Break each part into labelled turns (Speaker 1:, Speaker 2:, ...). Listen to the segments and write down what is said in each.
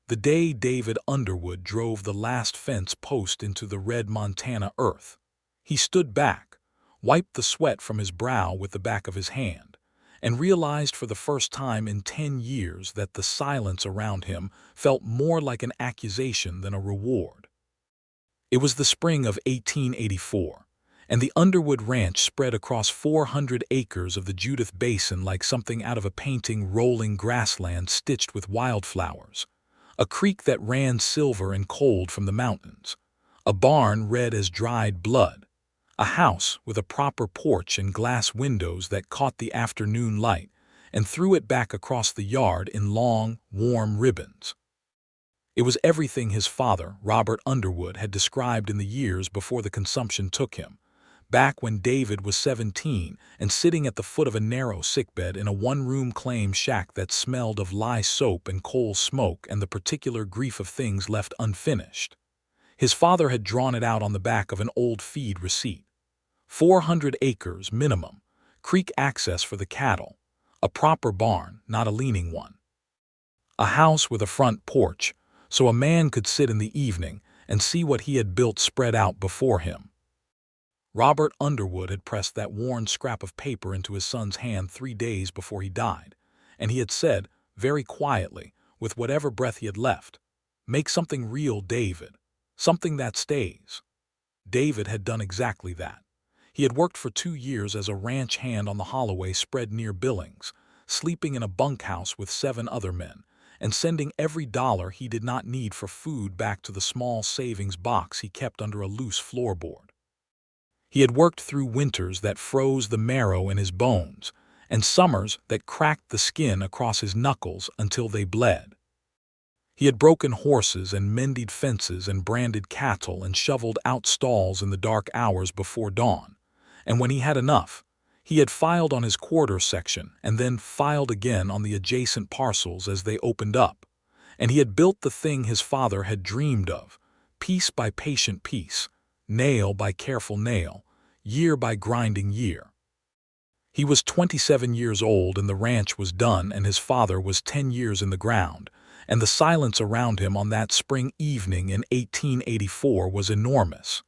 Speaker 1: The day David Underwood drove the last fence post into the red Montana earth. He stood back, wiped the sweat from his brow with the back of his hand, and realized for the first time in 10 years that the silence around him felt more like an accusation than a reward. It was the spring of 1884, and the Underwood Ranch spread across 400 acres of the Judith Basin like something out of a painting, rolling grassland stitched with wildflowers, a creek that ran silver and cold from the mountains, a barn red as dried blood, a house with a proper porch and glass windows that caught the afternoon light and threw it back across the yard in long, warm ribbons. It was everything his father, Robert Underwood, had described in the years before the consumption took him, back when David was 17 and sitting at the foot of a narrow sickbed in a one-room claim shack that smelled of lye soap and coal smoke and the particular grief of things left unfinished. His father had drawn it out on the back of an old feed receipt. 400 acres minimum, creek access for the cattle, a proper barn, not a leaning one, a house with a front porch, so a man could sit in the evening and see what he had built spread out before him. Robert Underwood had pressed that worn scrap of paper into his son's hand 3 days before he died, and he had said, very quietly, with whatever breath he had left, "Make something real, David. Something that stays." David had done exactly that. He had worked for 2 years as a ranch hand on the Holloway spread near Billings, sleeping in a bunkhouse with 7 other men, and sending every dollar he did not need for food back to the small savings box he kept under a loose floorboard. He had worked through winters that froze the marrow in his bones, and summers that cracked the skin across his knuckles until they bled. He had broken horses and mended fences and branded cattle and shoveled out stalls in the dark hours before dawn, and when he had enough, he had filed on his quarter section and then filed again on the adjacent parcels as they opened up, and he had built the thing his father had dreamed of, piece by patient piece, nail by careful nail, year by grinding year. He was 27 years old and the ranch was done, and his father was 10 years in the ground, and the silence around him on that spring evening in 1884 was enormous.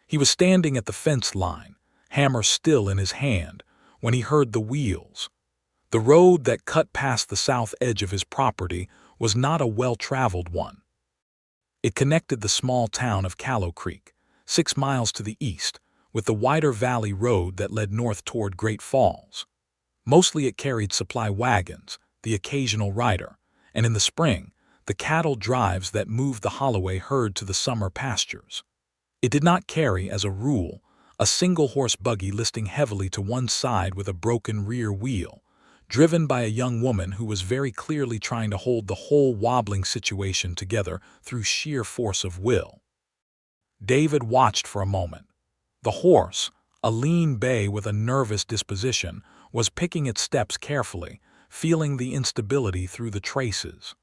Speaker 1: He was standing at the fence line, hammer still in his hand, when he heard the wheels. The road that cut past the south edge of his property was not a well-traveled one. It connected the small town of Callow Creek, 6 miles to the east, with the wider valley road that led north toward Great Falls. Mostly it carried supply wagons, the occasional rider, and in the spring, the cattle drives that moved the Holloway herd to the summer pastures. It did not carry, as a rule, a single-horse buggy listing heavily to one side with a broken rear wheel, driven by a young woman who was very clearly trying to hold the whole wobbling situation together through sheer force of will. David watched for a moment. The horse, a lean bay with a nervous disposition, was picking its steps carefully, feeling the instability through the traces.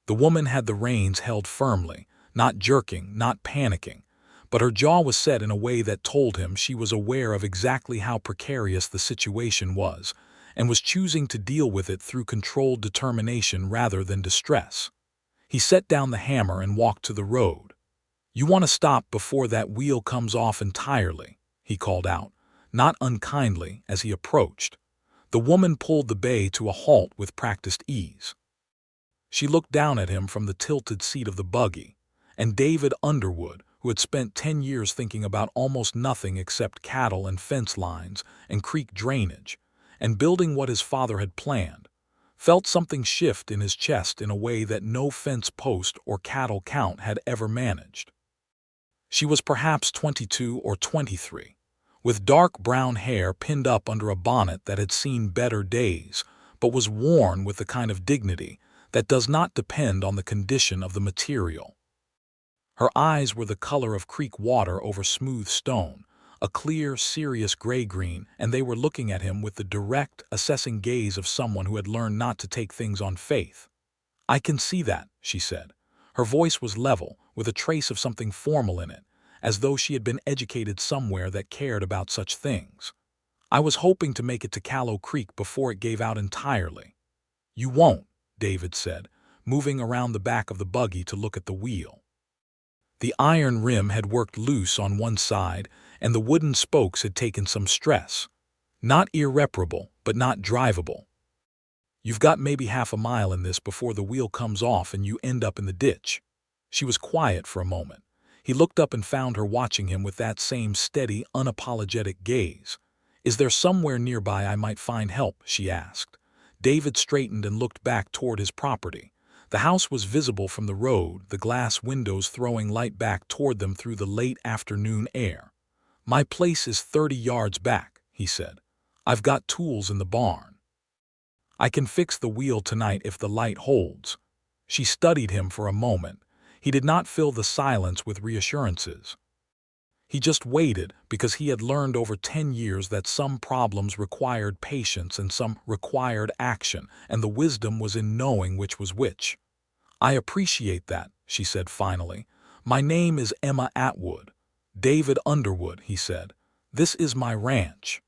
Speaker 1: The woman had the reins held firmly, not jerking, not panicking, but her jaw was set in a way that told him she was aware of exactly how precarious the situation was, and was choosing to deal with it through controlled determination rather than distress. He set down the hammer and walked to the road. "You want to stop before that wheel comes off entirely," he called out, not unkindly, as he approached. The woman pulled the bay to a halt with practiced ease. She looked down at him from the tilted seat of the buggy, and David Underwood, who had spent 10 years thinking about almost nothing except cattle and fence lines and creek drainage, and building what his father had planned, felt something shift in his chest in a way that no fence post or cattle count had ever managed. She was perhaps 22 or 23, with dark brown hair pinned up under a bonnet that had seen better days, but was worn with the kind of dignity that does not depend on the condition of the material. Her eyes were the color of creek water over smooth stone, a clear, serious gray-green, and they were looking at him with the direct, assessing gaze of someone who had learned not to take things on faith. "I can see that," she said. Her voice was level, with a trace of something formal in it, as though she had been educated somewhere that cared about such things. "I was hoping to make it to Callow Creek before it gave out entirely." "You won't," David said, moving around the back of the buggy to look at the wheel. The iron rim had worked loose on one side, and the wooden spokes had taken some stress. Not irreparable, but not drivable. You've got maybe half a mile in this before the wheel comes off and you end up in the ditch. She was quiet for a moment. He looked up and found her watching him with that same steady, unapologetic gaze. "Is there somewhere nearby I might find help?" she asked. David straightened and looked back toward his property. The house was visible from the road, the glass windows throwing light back toward them through the late afternoon air. "My place is 30 yards back," he said. "I've got tools in the barn. I can fix the wheel tonight if the light holds." She studied him for a moment. He did not fill the silence with reassurances. He just waited because he had learned over 10 years that some problems required patience and some required action, and the wisdom was in knowing which was which. "I appreciate that," she said finally. "My name is Emma Atwood." "David Underwood," he said. "This is my ranch."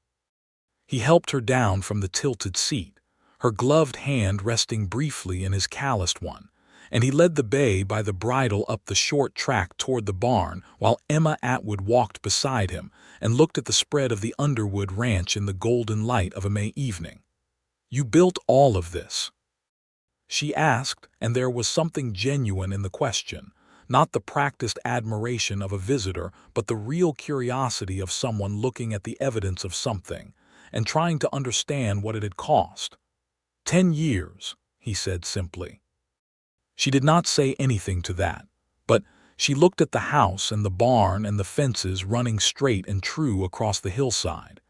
Speaker 1: He helped her down from the tilted seat, her gloved hand resting briefly in his calloused one, and he led the bay by the bridle up the short track toward the barn while Emma Atwood walked beside him and looked at the spread of the Underwood ranch in the golden light of a May evening. "You built all of this?" she asked, and there was something genuine in the question, not the practiced admiration of a visitor, but the real curiosity of someone looking at the evidence of something and trying to understand what it had cost. 10 years, he said simply. She did not say anything to that, but she looked at the house and the barn and the fences running straight and true across the hillside,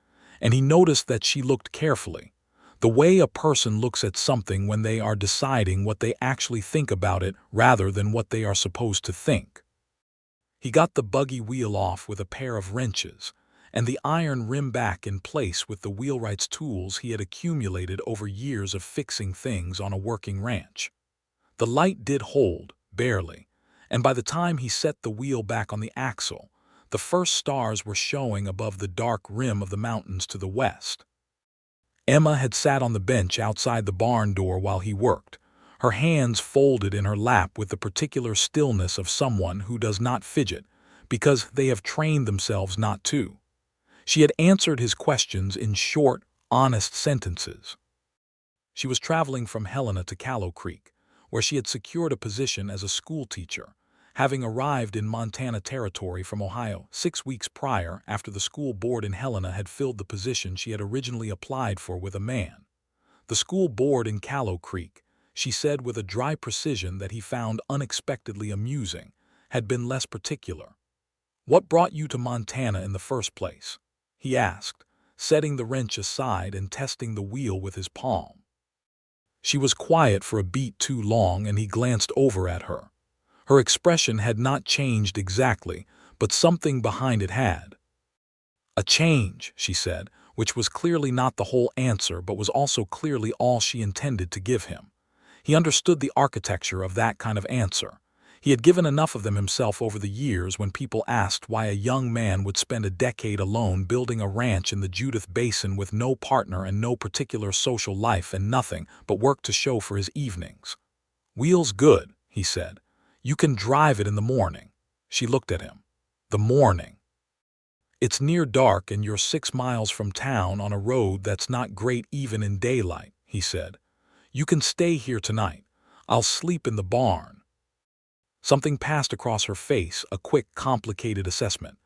Speaker 1: and he noticed that she looked carefully, the way a person looks at something when they are deciding what they actually think about it rather than what they are supposed to think. He got the buggy wheel off with a pair of wrenches, and the iron rim back in place with the wheelwright's tools he had accumulated over years of fixing things on a working ranch. The light did hold, barely, and by the time he set the wheel back on the axle, the first stars were showing above the dark rim of the mountains to the west. Emma had sat on the bench outside the barn door while he worked, her hands folded in her lap with the particular stillness of someone who does not fidget because they have trained themselves not to. She had answered his questions in short, honest sentences. She was traveling from Helena to Callow Creek, where she had secured a position as a school teacher, having arrived in Montana Territory from Ohio 6 weeks prior after the school board in Helena had filled the position she had originally applied for with a man. The school board in Callow Creek, she said with a dry precision that he found unexpectedly amusing, had been less particular. "What brought you to Montana in the first place?" he asked, setting the wrench aside and testing the wheel with his palm. She was quiet for a beat too long, and he glanced over at her. Her expression had not changed exactly, but something behind it had. "A change," she said, which was clearly not the whole answer but was also clearly all she intended to give him. He understood the architecture of that kind of answer. He had given enough of them himself over the years when people asked why a young man would spend a decade alone building a ranch in the Judith Basin with no partner and no particular social life and nothing but work to show for his evenings. "Wheel's good," he said. "You can drive it in the morning." She looked at him. "The morning." "It's near dark and you're 6 miles from town on a road that's not great even in daylight," he said. "You can stay here tonight. I'll sleep in the barn." Something passed across her face, a quick, complicated assessment.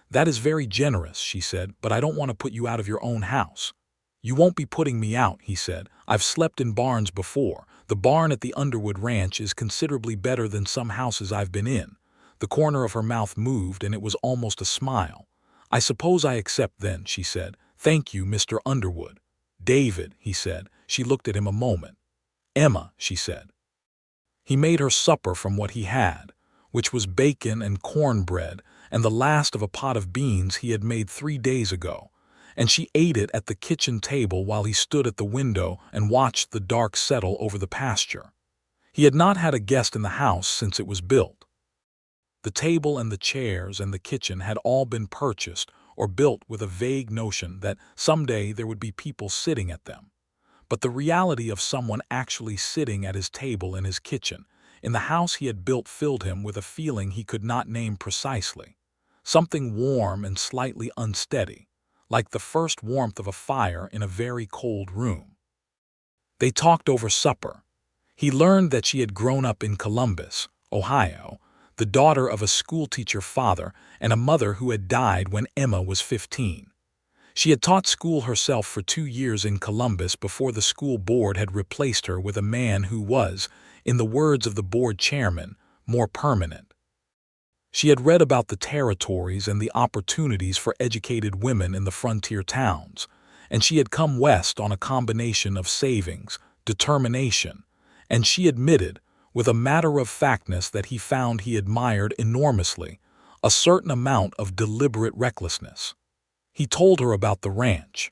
Speaker 1: "That is very generous," she said, "but I don't want to put you out of your own house." "You won't be putting me out," he said. "I've slept in barns before. The barn at the Underwood Ranch is considerably better than some houses I've been in." The corner of her mouth moved, and it was almost a smile. "I suppose I accept then," she said. "Thank you, Mr. Underwood." "David," he said. She looked at him a moment. "Emma," she said. He made her supper from what he had, which was bacon and cornbread and the last of a pot of beans he had made 3 days ago, and she ate it at the kitchen table while he stood at the window and watched the dark settle over the pasture. He had not had a guest in the house since it was built. The table and the chairs and the kitchen had all been purchased or built with a vague notion that someday there would be people sitting at them. but the reality of someone actually sitting at his table in his kitchen, in the house he had built, filled him with a feeling he could not name precisely. Something warm and slightly unsteady, like the first warmth of a fire in a very cold room. They talked over supper. He learned that she had grown up in Columbus, Ohio, the daughter of a schoolteacher father and a mother who had died when Emma was 15. She had taught school herself for 2 years in Columbus before the school board had replaced her with a man who was, in the words of the board chairman, more permanent. She had read about the territories and the opportunities for educated women in the frontier towns, and she had come west on a combination of savings, determination, and she admitted, with a matter-of-factness that he found he admired enormously, a certain amount of deliberate recklessness. He told her about the ranch.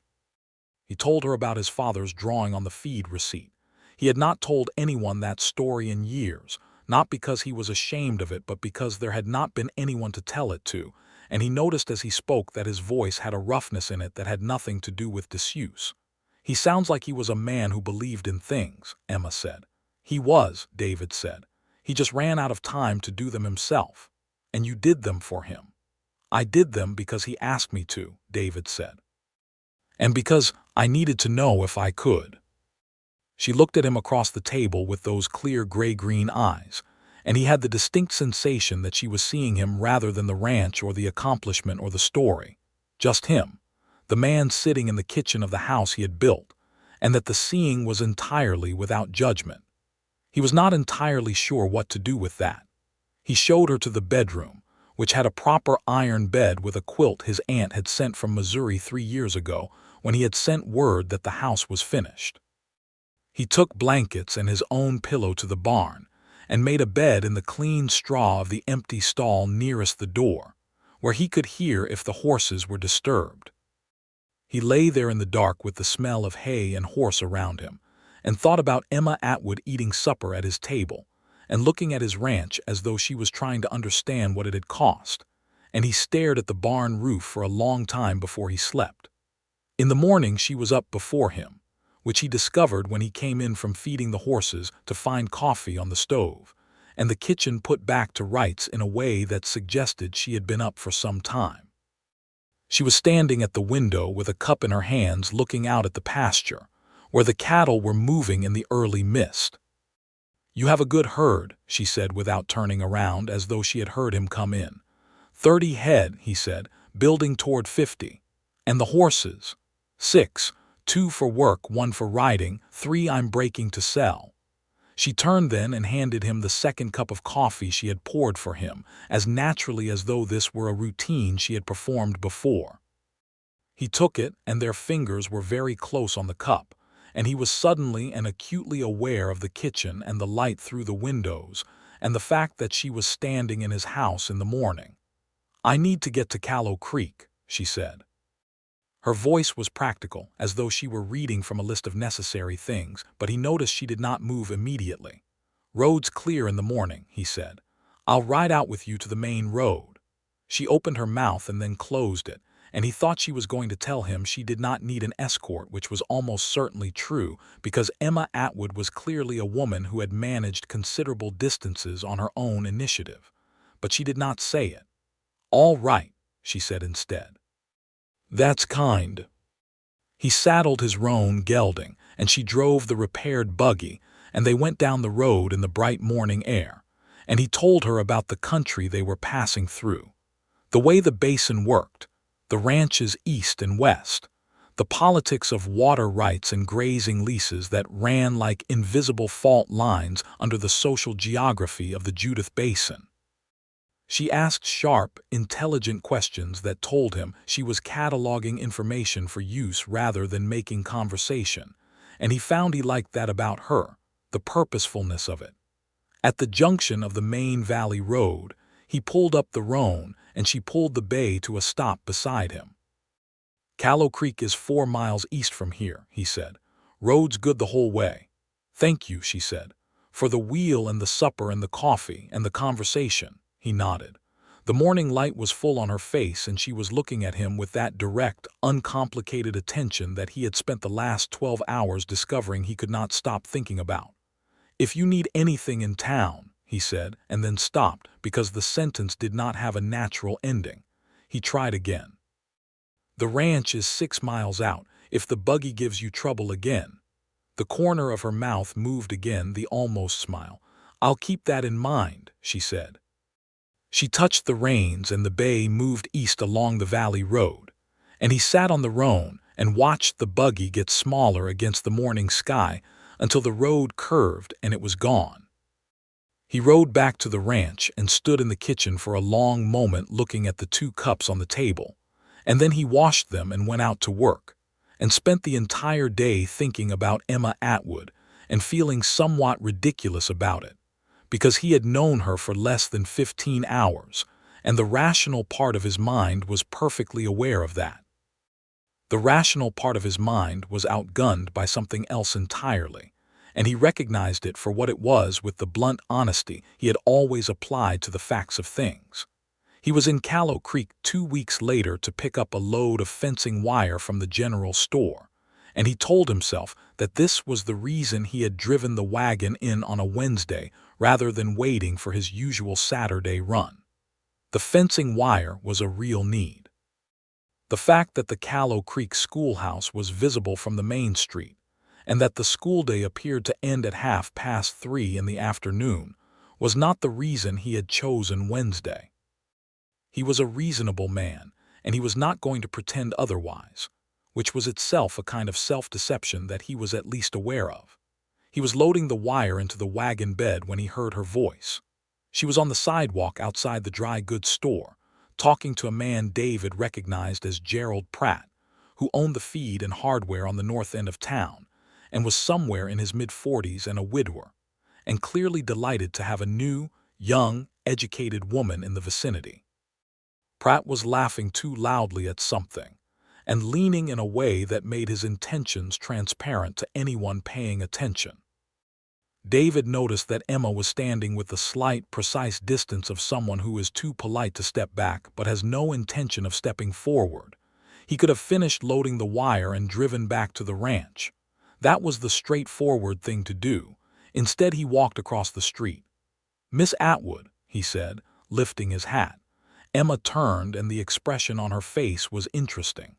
Speaker 1: He told her about his father's drawing on the feed receipt. He had not told anyone that story in years, not because he was ashamed of it, but because there had not been anyone to tell it to, and he noticed as he spoke that his voice had a roughness in it that had nothing to do with disuse. "He sounds like he was a man who believed in things," Emma said. "He was," David said. "He just ran out of time to do them himself. And you did them for him." "I did them because he asked me to," David said. "And because I needed to know if I could." She looked at him across the table with those clear gray-green eyes, and he had the distinct sensation that she was seeing him rather than the ranch or the accomplishment or the story. Just him, the man sitting in the kitchen of the house he had built, and that the seeing was entirely without judgment. He was not entirely sure what to do with that. He showed her to the bedroom, which had a proper iron bed with a quilt his aunt had sent from Missouri 3 years ago when he had sent word that the house was finished. He took blankets and his own pillow to the barn and made a bed in the clean straw of the empty stall nearest the door, where he could hear if the horses were disturbed. He lay there in the dark with the smell of hay and horse around him, and thought about Emma Atwood eating supper at his table, and looking at his ranch as though she was trying to understand what it had cost, and he stared at the barn roof for a long time before he slept. In the morning she was up before him, which he discovered when he came in from feeding the horses to find coffee on the stove, and the kitchen put back to rights in a way that suggested she had been up for some time. She was standing at the window with a cup in her hands looking out at the pasture, where the cattle were moving in the early mist. "You have a good herd," she said without turning around as though she had heard him come in. 30 head, he said, building toward 50. "And the horses?" 6, 2 for work, 1 for riding, 3 I'm breaking to sell." She turned then and handed him the second cup of coffee she had poured for him, as naturally as though this were a routine she had performed before. He took it, and their fingers were very close on the cup, and he was suddenly and acutely aware of the kitchen and the light through the windows, and the fact that she was standing in his house in the morning. "I need to get to Callow Creek," she said. Her voice was practical, as though she were reading from a list of necessary things, but he noticed she did not move immediately. "Road's clear in the morning," he said. "I'll ride out with you to the main road." She opened her mouth and then closed it, and he thought she was going to tell him she did not need an escort, which was almost certainly true, because Emma Atwood was clearly a woman who had managed considerable distances on her own initiative. But she did not say it. "All right," she said instead. "That's kind." He saddled his roan gelding, and she drove the repaired buggy, and they went down the road in the bright morning air, and he told her about the country they were passing through, the way the basin worked, the ranches east and west, the politics of water rights and grazing leases that ran like invisible fault lines under the social geography of the Judith Basin. She asked sharp, intelligent questions that told him she was cataloging information for use rather than making conversation, and he found he liked that about her, the purposefulness of it. At the junction of the main valley road, he pulled up the roan, and she pulled the bay to a stop beside him. "Callow Creek is 4 miles east from here," he said. "Road's good the whole way." "Thank you," she said, "for the wheel and the supper and the coffee and the conversation." He nodded. The morning light was full on her face, and she was looking at him with that direct, uncomplicated attention that he had spent the last 12 hours discovering he could not stop thinking about. "If you need anything in town," he said, and then stopped because the sentence did not have a natural ending. He tried again. "The ranch is 6 miles out, if the buggy gives you trouble again." The corner of her mouth moved again, the almost smile. "I'll keep that in mind," she said. She touched the reins, and the bay moved east along the valley road, and he sat on the roan and watched the buggy get smaller against the morning sky until the road curved and it was gone. He rode back to the ranch and stood in the kitchen for a long moment looking at the 2 cups on the table, and then he washed them and went out to work, and spent the entire day thinking about Emma Atwood and feeling somewhat ridiculous about it, because he had known her for less than 15 hours, and the rational part of his mind was perfectly aware of that. The rational part of his mind was outgunned by something else entirely, and he recognized it for what it was with the blunt honesty he had always applied to the facts of things. He was in Callow Creek 2 weeks later to pick up a load of fencing wire from the general store, and he told himself that this was the reason he had driven the wagon in on a Wednesday rather than waiting for his usual Saturday run. The fencing wire was a real need. The fact that the Callow Creek schoolhouse was visible from the main street, and that the school day appeared to end at 3:30 in the afternoon, was not the reason he had chosen Wednesday. He was a reasonable man, and he was not going to pretend otherwise, which was itself a kind of self-deception that he was at least aware of. He was loading the wire into the wagon bed when he heard her voice. She was on the sidewalk outside the dry goods store, talking to a man David recognized as Gerald Pratt, who owned the feed and hardware on the north end of town, and was somewhere in his mid-40s and a widower, and clearly delighted to have a new, young, educated woman in the vicinity. Pratt was laughing too loudly at something, and leaning in a way that made his intentions transparent to anyone paying attention. David noticed that Emma was standing with the slight, precise distance of someone who is too polite to step back but has no intention of stepping forward. He could have finished loading the wire and driven back to the ranch. That was the straightforward thing to do. Instead, he walked across the street. "Miss Atwood," he said, lifting his hat. Emma turned, and the expression on her face was interesting.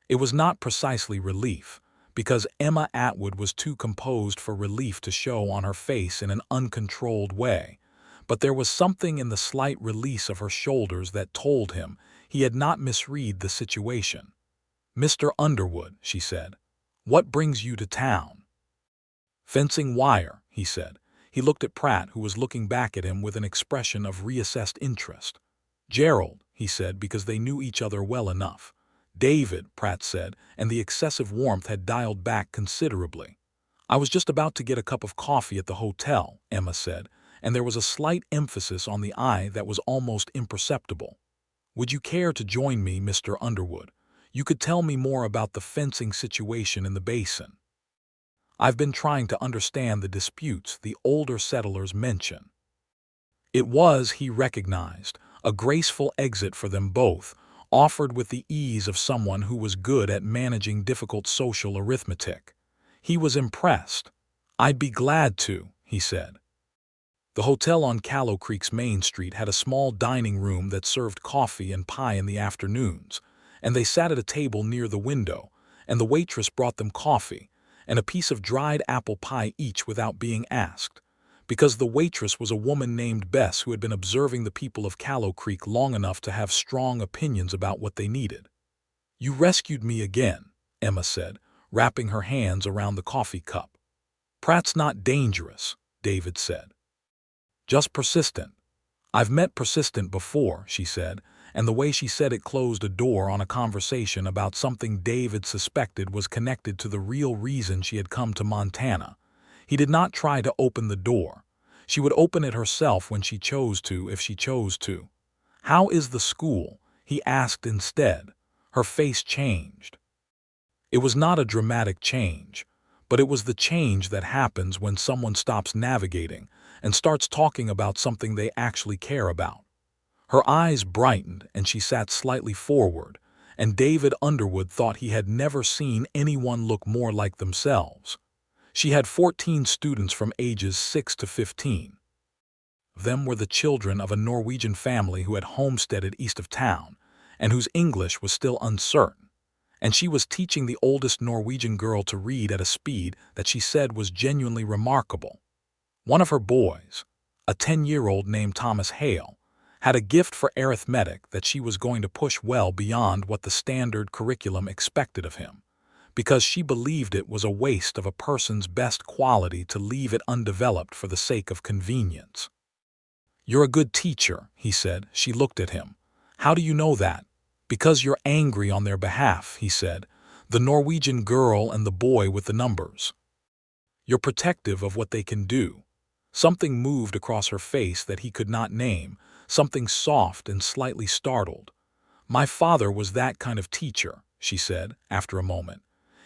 Speaker 1: It was not precisely relief, because Emma Atwood was too composed for relief to show on her face in an uncontrolled way, but there was something in the slight release of her shoulders that told him he had not misread the situation. "Mr. Underwood," she said, "what brings you to town?" "Fencing wire," he said. He looked at Pratt, who was looking back at him with an expression of reassessed interest. "Gerald," he said, because they knew each other well enough. "David," Pratt said, and the excessive warmth had dialed back considerably. "I was just about to get a cup of coffee at the hotel," Emma said, and there was a slight emphasis on the I that was almost imperceptible. "Would you care to join me, Mr. Underwood? You could tell me more about the fencing situation in the basin. I've been trying to understand the disputes the older settlers mention." It was, he recognized, a graceful exit for them both, offered with the ease of someone who was good at managing difficult social arithmetic. He was impressed. "I'd be glad to," he said. The hotel on Callow Creek's main street had a small dining room that served coffee and pie in the afternoons, and they sat at a table near the window, and the waitress brought them coffee and a piece of dried apple pie each without being asked, because the waitress was a woman named Bess who had been observing the people of Callow Creek long enough to have strong opinions about what they needed. "You rescued me again," Emma said, wrapping her hands around the coffee cup. "Pratt's not dangerous," David said. "Just persistent." "I've met persistent before," she said, and the way she said it closed a door on a conversation about something David suspected was connected to the real reason she had come to Montana. He did not try to open the door. She would open it herself when she chose to, if she chose to. "How is the school?" he asked instead. Her face changed. It was not a dramatic change, but it was the change that happens when someone stops navigating and starts talking about something they actually care about. Her eyes brightened and she sat slightly forward, and David Underwood thought he had never seen anyone look more like themselves. She had 14 students from ages 6 to 15. Them were the children of a Norwegian family who had homesteaded east of town, and whose English was still uncertain, and she was teaching the oldest Norwegian girl to read at a speed that she said was genuinely remarkable. One of her boys, a 10-year-old named Thomas Hale, had a gift for arithmetic that she was going to push well beyond what the standard curriculum expected of him, because she believed it was a waste of a person's best quality to leave it undeveloped for the sake of convenience. "You're a good teacher," he said. She looked at him. "How do you know that?" "Because you're angry on their behalf," he said. "The Norwegian girl and the boy with the numbers. You're protective of what they can do." Something moved across her face that he could not name, something soft and slightly startled. "My father was that kind of teacher," she said, after a moment.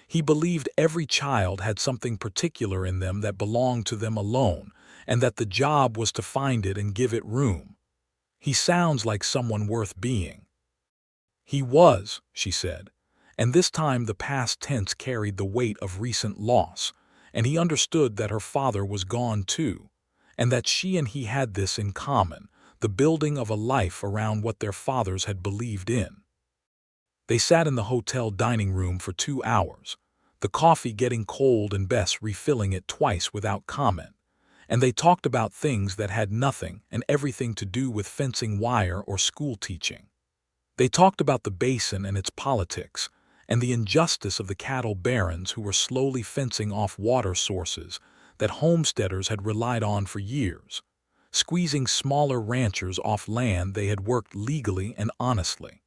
Speaker 1: "He believed every child had something particular in them that belonged to them alone, and that the job was to find it and give it room. He sounds like someone worth being." "He was," she said, and this time the past tense carried the weight of recent loss, and he understood that her father was gone too, and that she and he had this in common, the building of a life around what their fathers had believed in. They sat in the hotel dining room for 2 hours, the coffee getting cold and Bess refilling it twice without comment, and they talked about things that had nothing and everything to do with fencing wire or school teaching. They talked about the basin and its politics, and the injustice of the cattle barons who were slowly fencing off water sources that homesteaders had relied on for years, squeezing smaller ranchers off land they had worked legally and honestly.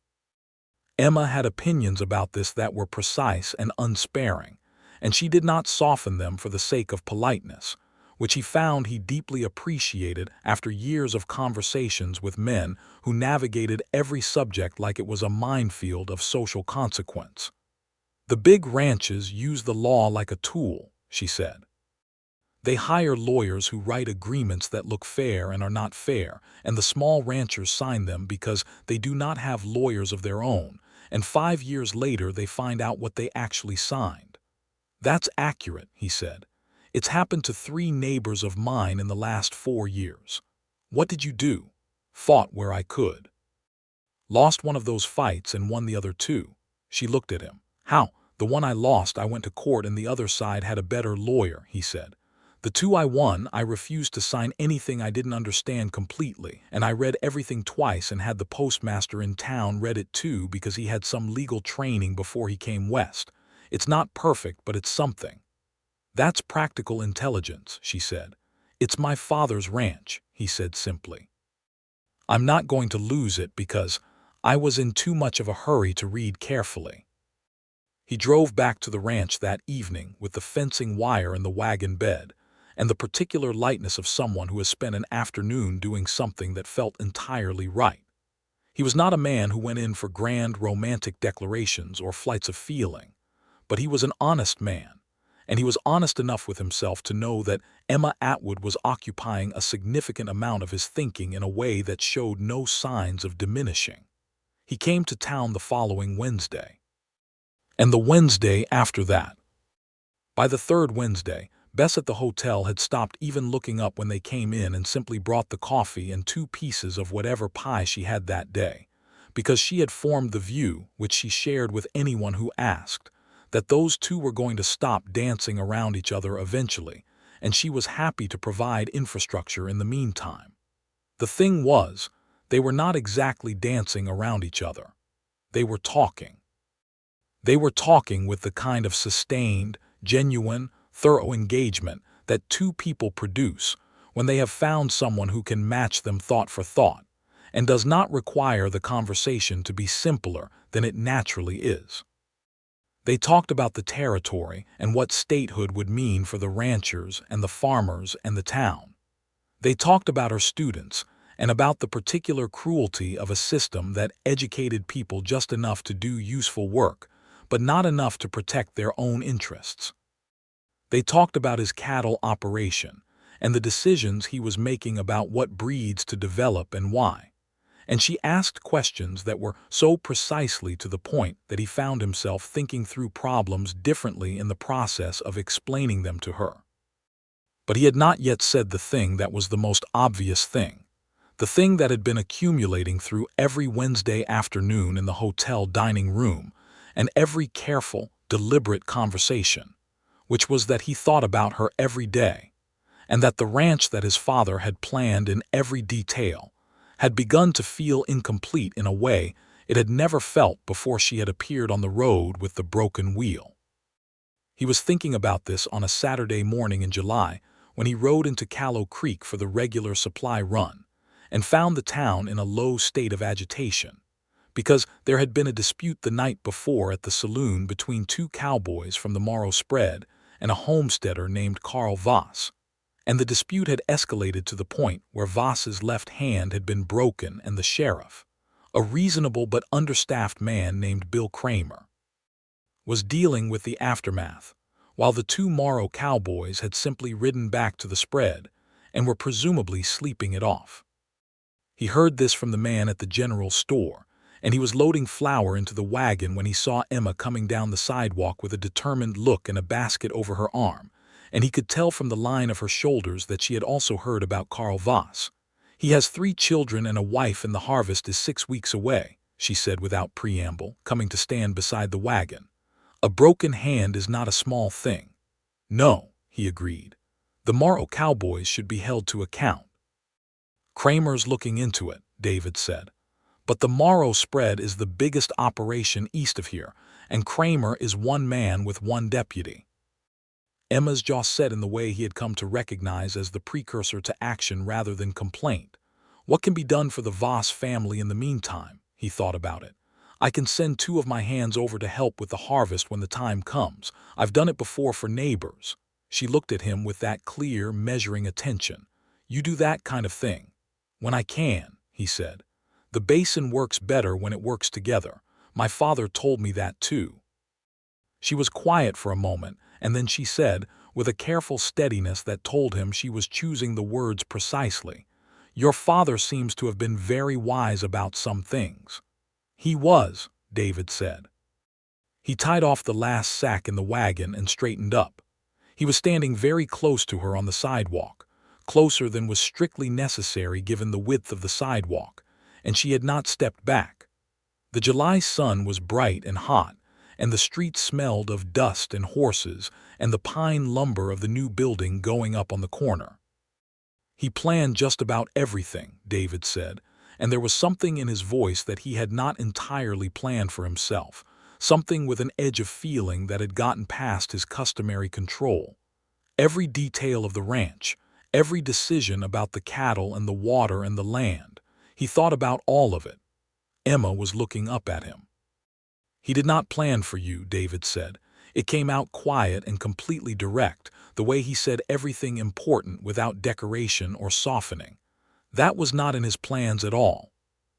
Speaker 1: Emma had opinions about this that were precise and unsparing, and she did not soften them for the sake of politeness, which he found he deeply appreciated after years of conversations with men who navigated every subject like it was a minefield of social consequence. "The big ranches use the law like a tool," she said. "They hire lawyers who write agreements that look fair and are not fair, and the small ranchers sign them because they do not have lawyers of their own, and 5 years later they find out what they actually signed." "That's accurate," he said. "It's happened to 3 neighbors of mine in the last 4 years. What did you do?" "Fought where I could. Lost one of those fights and won the other 2. She looked at him. "How?" "The one I lost I went to court and the other side had a better lawyer," he said. "The 2 I won I refused to sign anything I didn't understand completely, and I read everything twice and had the postmaster in town read it too because he had some legal training before he came west. It's not perfect, but it's something." "That's practical intelligence," she said. "It's my father's ranch," he said simply. "I'm not going to lose it because I was in too much of a hurry to read carefully." He drove back to the ranch that evening with the fencing wire in the wagon bed, and the particular lightness of someone who has spent an afternoon doing something that felt entirely right. He was not a man who went in for grand romantic declarations or flights of feeling, but he was an honest man, and he was honest enough with himself to know that Emma Atwood was occupying a significant amount of his thinking in a way that showed no signs of diminishing. He came to town the following Wednesday, and the Wednesday after that. By the 3rd Wednesday, Bess at the hotel had stopped even looking up when they came in and simply brought the coffee and 2 pieces of whatever pie she had that day, because she had formed the view, which she shared with anyone who asked, that those 2 were going to stop dancing around each other eventually, and she was happy to provide infrastructure in the meantime. The thing was, they were not exactly dancing around each other. They were talking. They were talking with the kind of sustained, genuine, thorough engagement that 2 people produce when they have found someone who can match them thought for thought, and does not require the conversation to be simpler than it naturally is. They talked about the territory and what statehood would mean for the ranchers and the farmers and the town. They talked about her students and about the particular cruelty of a system that educated people just enough to do useful work, but not enough to protect their own interests. They talked about his cattle operation and the decisions he was making about what breeds to develop and why, and she asked questions that were so precisely to the point that he found himself thinking through problems differently in the process of explaining them to her. But he had not yet said the thing that was the most obvious thing, the thing that had been accumulating through every Wednesday afternoon in the hotel dining room and every careful, deliberate conversation, which was that he thought about her every day, and that the ranch that his father had planned in every detail had begun to feel incomplete in a way it had never felt before she had appeared on the road with the broken wheel. He was thinking about this on a Saturday morning in July when he rode into Callow Creek for the regular supply run and found the town in a low state of agitation, because there had been a dispute the night before at the saloon between two cowboys from the Morrow Spread and a homesteader named Carl Voss, and the dispute had escalated to the point where Voss's left hand had been broken and the sheriff, a reasonable but understaffed man named Bill Kramer, was dealing with the aftermath, while the two Morrow cowboys had simply ridden back to the spread and were presumably sleeping it off. He heard this from the man at the general store, and he was loading flour into the wagon when he saw Emma coming down the sidewalk with a determined look and a basket over her arm, and he could tell from the line of her shoulders that she had also heard about Carl Voss. "He has 3 children and a wife, and the harvest is 6 weeks away," she said without preamble, coming to stand beside the wagon. "A broken hand is not a small thing." "No," he agreed. "The Morrow cowboys should be held to account." "Kramer's looking into it," David said. "But the Morrow Spread is the biggest operation east of here, and Kramer is one man with one deputy." Emma's jaw set in the way he had come to recognize as the precursor to action rather than complaint. "What can be done for the Voss family in the meantime?" He thought about it. "I can send 2 of my hands over to help with the harvest when the time comes. I've done it before for neighbors." She looked at him with that clear, measuring attention. "You do that kind of thing?" "When I can," he said. "The basin works better when it works together. My father told me that too." She was quiet for a moment, and then she said, with a careful steadiness that told him she was choosing the words precisely, "Your father seems to have been very wise about some things." "He was," David said. He tied off the last sack in the wagon and straightened up. He was standing very close to her on the sidewalk, closer than was strictly necessary given the width of the sidewalk, and she had not stepped back. The July sun was bright and hot, and the street smelled of dust and horses and the pine lumber of the new building going up on the corner. "He planned just about everything," David said, and there was something in his voice that he had not entirely planned for himself, something with an edge of feeling that had gotten past his customary control. Every detail of the ranch, every decision about the cattle and the water and the land, he thought about all of it. Emma was looking up at him. "He did not plan for you," David said. "It came out quiet and completely direct, the way he said everything important without decoration or softening. That was not in his plans at all."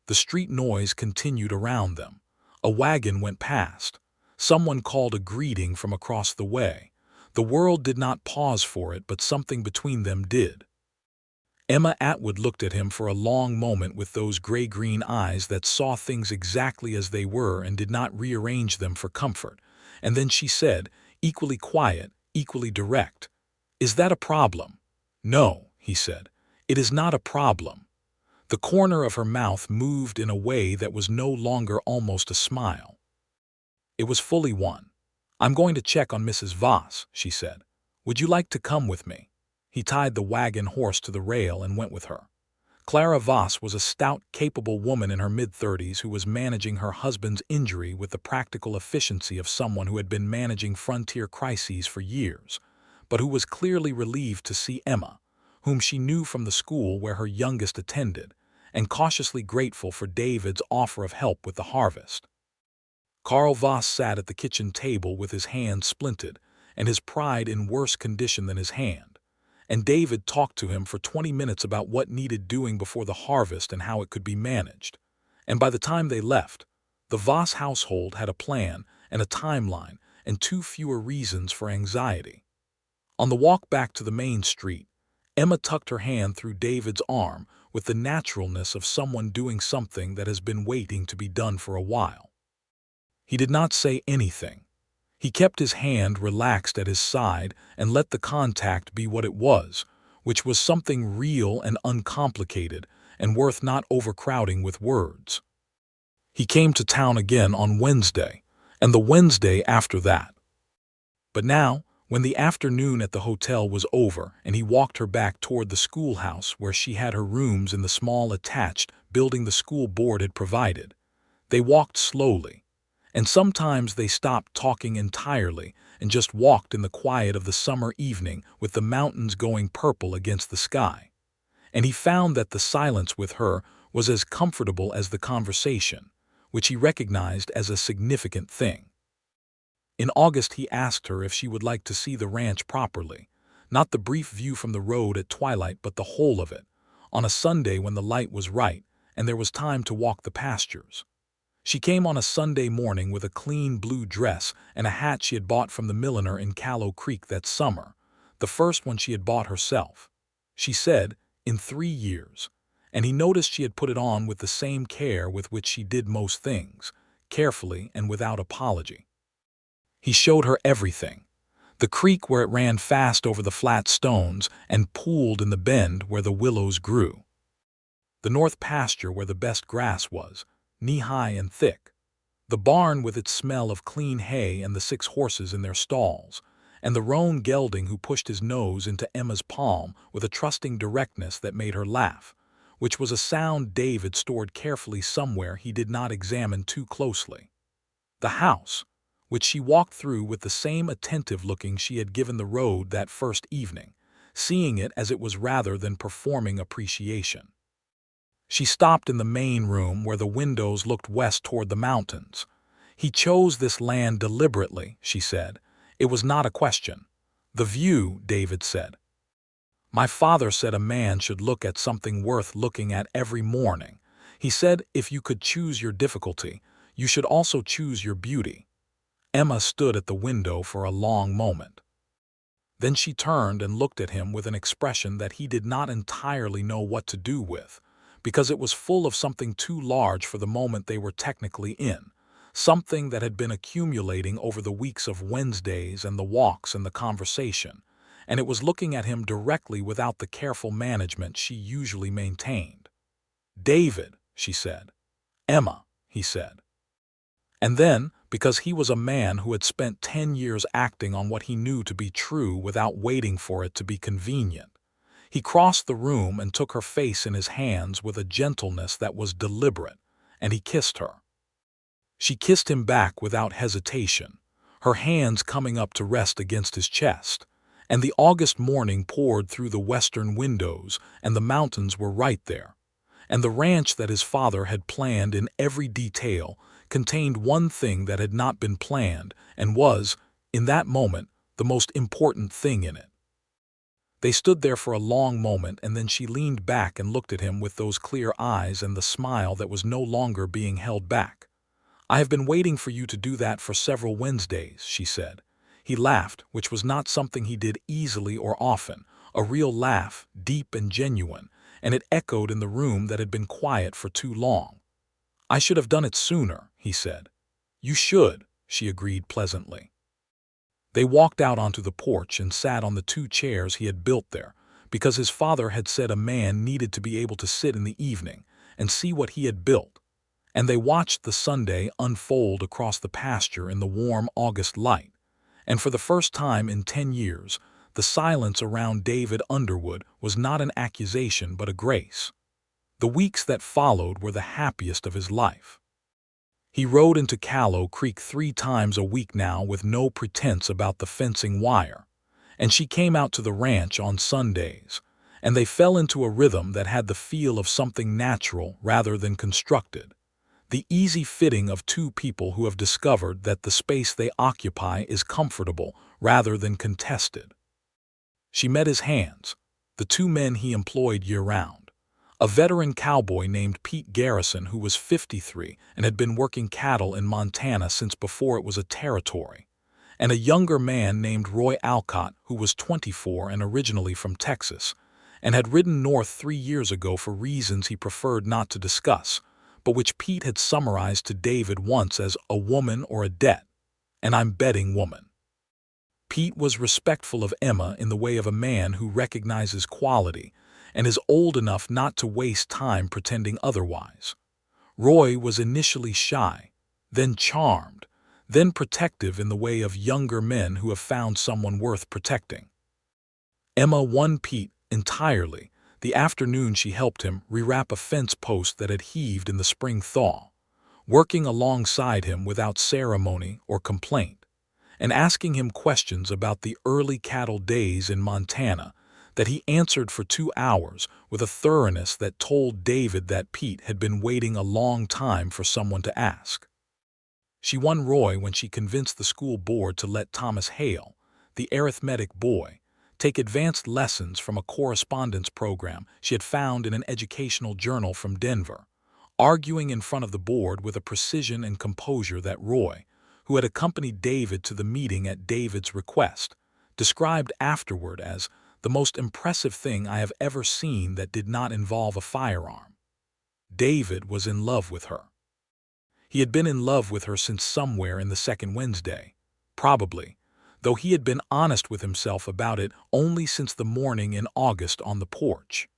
Speaker 1: The street noise continued around them. A wagon went past. Someone called a greeting from across the way. The world did not pause for it, but something between them did. Emma Atwood looked at him for a long moment with those gray-green eyes that saw things exactly as they were and did not rearrange them for comfort, and then she said, equally quiet, equally direct, "Is that a problem?" "No," he said, "it is not a problem." The corner of her mouth moved in a way that was no longer almost a smile. It was fully one. "I'm going to check on Mrs. Voss," she said. "Would you like to come with me?" He tied the wagon horse to the rail and went with her. Clara Voss was a stout, capable woman in her mid-30s who was managing her husband's injury with the practical efficiency of someone who had been managing frontier crises for years, but who was clearly relieved to see Emma, whom she knew from the school where her youngest attended, and cautiously grateful for David's offer of help with the harvest. Carl Voss sat at the kitchen table with his hand splinted and his pride in worse condition than his hand, and David talked to him for 20 minutes about what needed doing before the harvest and how it could be managed. And by the time they left, the Voss household had a plan and a timeline and 2 fewer reasons for anxiety. On the walk back to the main street, Emma tucked her hand through David's arm with the naturalness of someone doing something that has been waiting to be done for a while. He did not say anything. He kept his hand relaxed at his side and let the contact be what it was, which was something real and uncomplicated and worth not overcrowding with words. He came to town again on Wednesday, and the Wednesday after that. But now, when the afternoon at the hotel was over and he walked her back toward the schoolhouse where she had her rooms in the small attached building the school board had provided, they walked slowly, and sometimes they stopped talking entirely and just walked in the quiet of the summer evening with the mountains going purple against the sky. And he found that the silence with her was as comfortable as the conversation, which he recognized as a significant thing. In August he asked her if she would like to see the ranch properly, not the brief view from the road at twilight but the whole of it, on a Sunday when the light was right and there was time to walk the pastures. She came on a Sunday morning with a clean blue dress and a hat she had bought from the milliner in Callow Creek that summer, the first one she had bought herself. She said, in 3 years, and he noticed she had put it on with the same care with which she did most things, carefully and without apology. He showed her everything, the creek where it ran fast over the flat stones and pooled in the bend where the willows grew, the north pasture where the best grass was, knee-high and thick, the barn with its smell of clean hay and the 6 horses in their stalls, and the roan gelding who pushed his nose into Emma's palm with a trusting directness that made her laugh, which was a sound David stored carefully somewhere he did not examine too closely. The house, which she walked through with the same attentive looking she had given the road that first evening, seeing it as it was rather than performing appreciation. She stopped in the main room where the windows looked west toward the mountains. He chose this land deliberately, she said. It was not a question. The view, David said. My father said a man should look at something worth looking at every morning. He said if you could choose your difficulty, you should also choose your beauty. Emma stood at the window for a long moment. Then she turned and looked at him with an expression that he did not entirely know what to do with, because it was full of something too large for the moment they were technically in, something that had been accumulating over the weeks of Wednesdays and the walks and the conversation, and it was looking at him directly without the careful management she usually maintained. David, she said. Emma, he said. And then, because he was a man who had spent 10 years acting on what he knew to be true without waiting for it to be convenient, he crossed the room and took her face in his hands with a gentleness that was deliberate, and he kissed her. She kissed him back without hesitation, her hands coming up to rest against his chest, and the August morning poured through the western windows, and the mountains were right there, and the ranch that his father had planned in every detail contained one thing that had not been planned and was, in that moment, the most important thing in it. They stood there for a long moment, and then she leaned back and looked at him with those clear eyes and the smile that was no longer being held back. I have been waiting for you to do that for several Wednesdays, she said. He laughed, which was not something he did easily or often, a real laugh, deep and genuine, and it echoed in the room that had been quiet for too long. I should have done it sooner, he said. You should, she agreed pleasantly. They walked out onto the porch and sat on the 2 chairs he had built there, because his father had said a man needed to be able to sit in the evening and see what he had built, and they watched the Sunday unfold across the pasture in the warm August light, and for the first time in 10 years, the silence around David Underwood was not an accusation but a grace. The weeks that followed were the happiest of his life. He rode into Callow Creek 3 times a week now with no pretense about the fencing wire, and she came out to the ranch on Sundays, and they fell into a rhythm that had the feel of something natural rather than constructed, the easy fitting of 2 people who have discovered that the space they occupy is comfortable rather than contested. She met his hands, the 2 men he employed year-round, a veteran cowboy named Pete Garrison who was 53 and had been working cattle in Montana since before it was a territory, and a younger man named Roy Alcott who was 24 and originally from Texas, and had ridden north 3 years ago for reasons he preferred not to discuss, but which Pete had summarized to David once as a woman or a debt, and I'm betting woman. Pete was respectful of Emma in the way of a man who recognizes quality and is old enough not to waste time pretending otherwise. Roy was initially shy, then charmed, then protective in the way of younger men who have found someone worth protecting. Emma won Pete entirely the afternoon she helped him rewrap a fence post that had heaved in the spring thaw, working alongside him without ceremony or complaint, and asking him questions about the early cattle days in Montana that he answered for 2 hours with a thoroughness that told David that Pete had been waiting a long time for someone to ask. She won Roy when she convinced the school board to let Thomas Hale, the arithmetic boy, take advanced lessons from a correspondence program she had found in an educational journal from Denver, arguing in front of the board with a precision and composure that Roy, who had accompanied David to the meeting at David's request, described afterward as the most impressive thing I have ever seen that did not involve a firearm. David was in love with her. He had been in love with her since somewhere in the second Wednesday, probably, though he had been honest with himself about it only since the morning in August on the porch.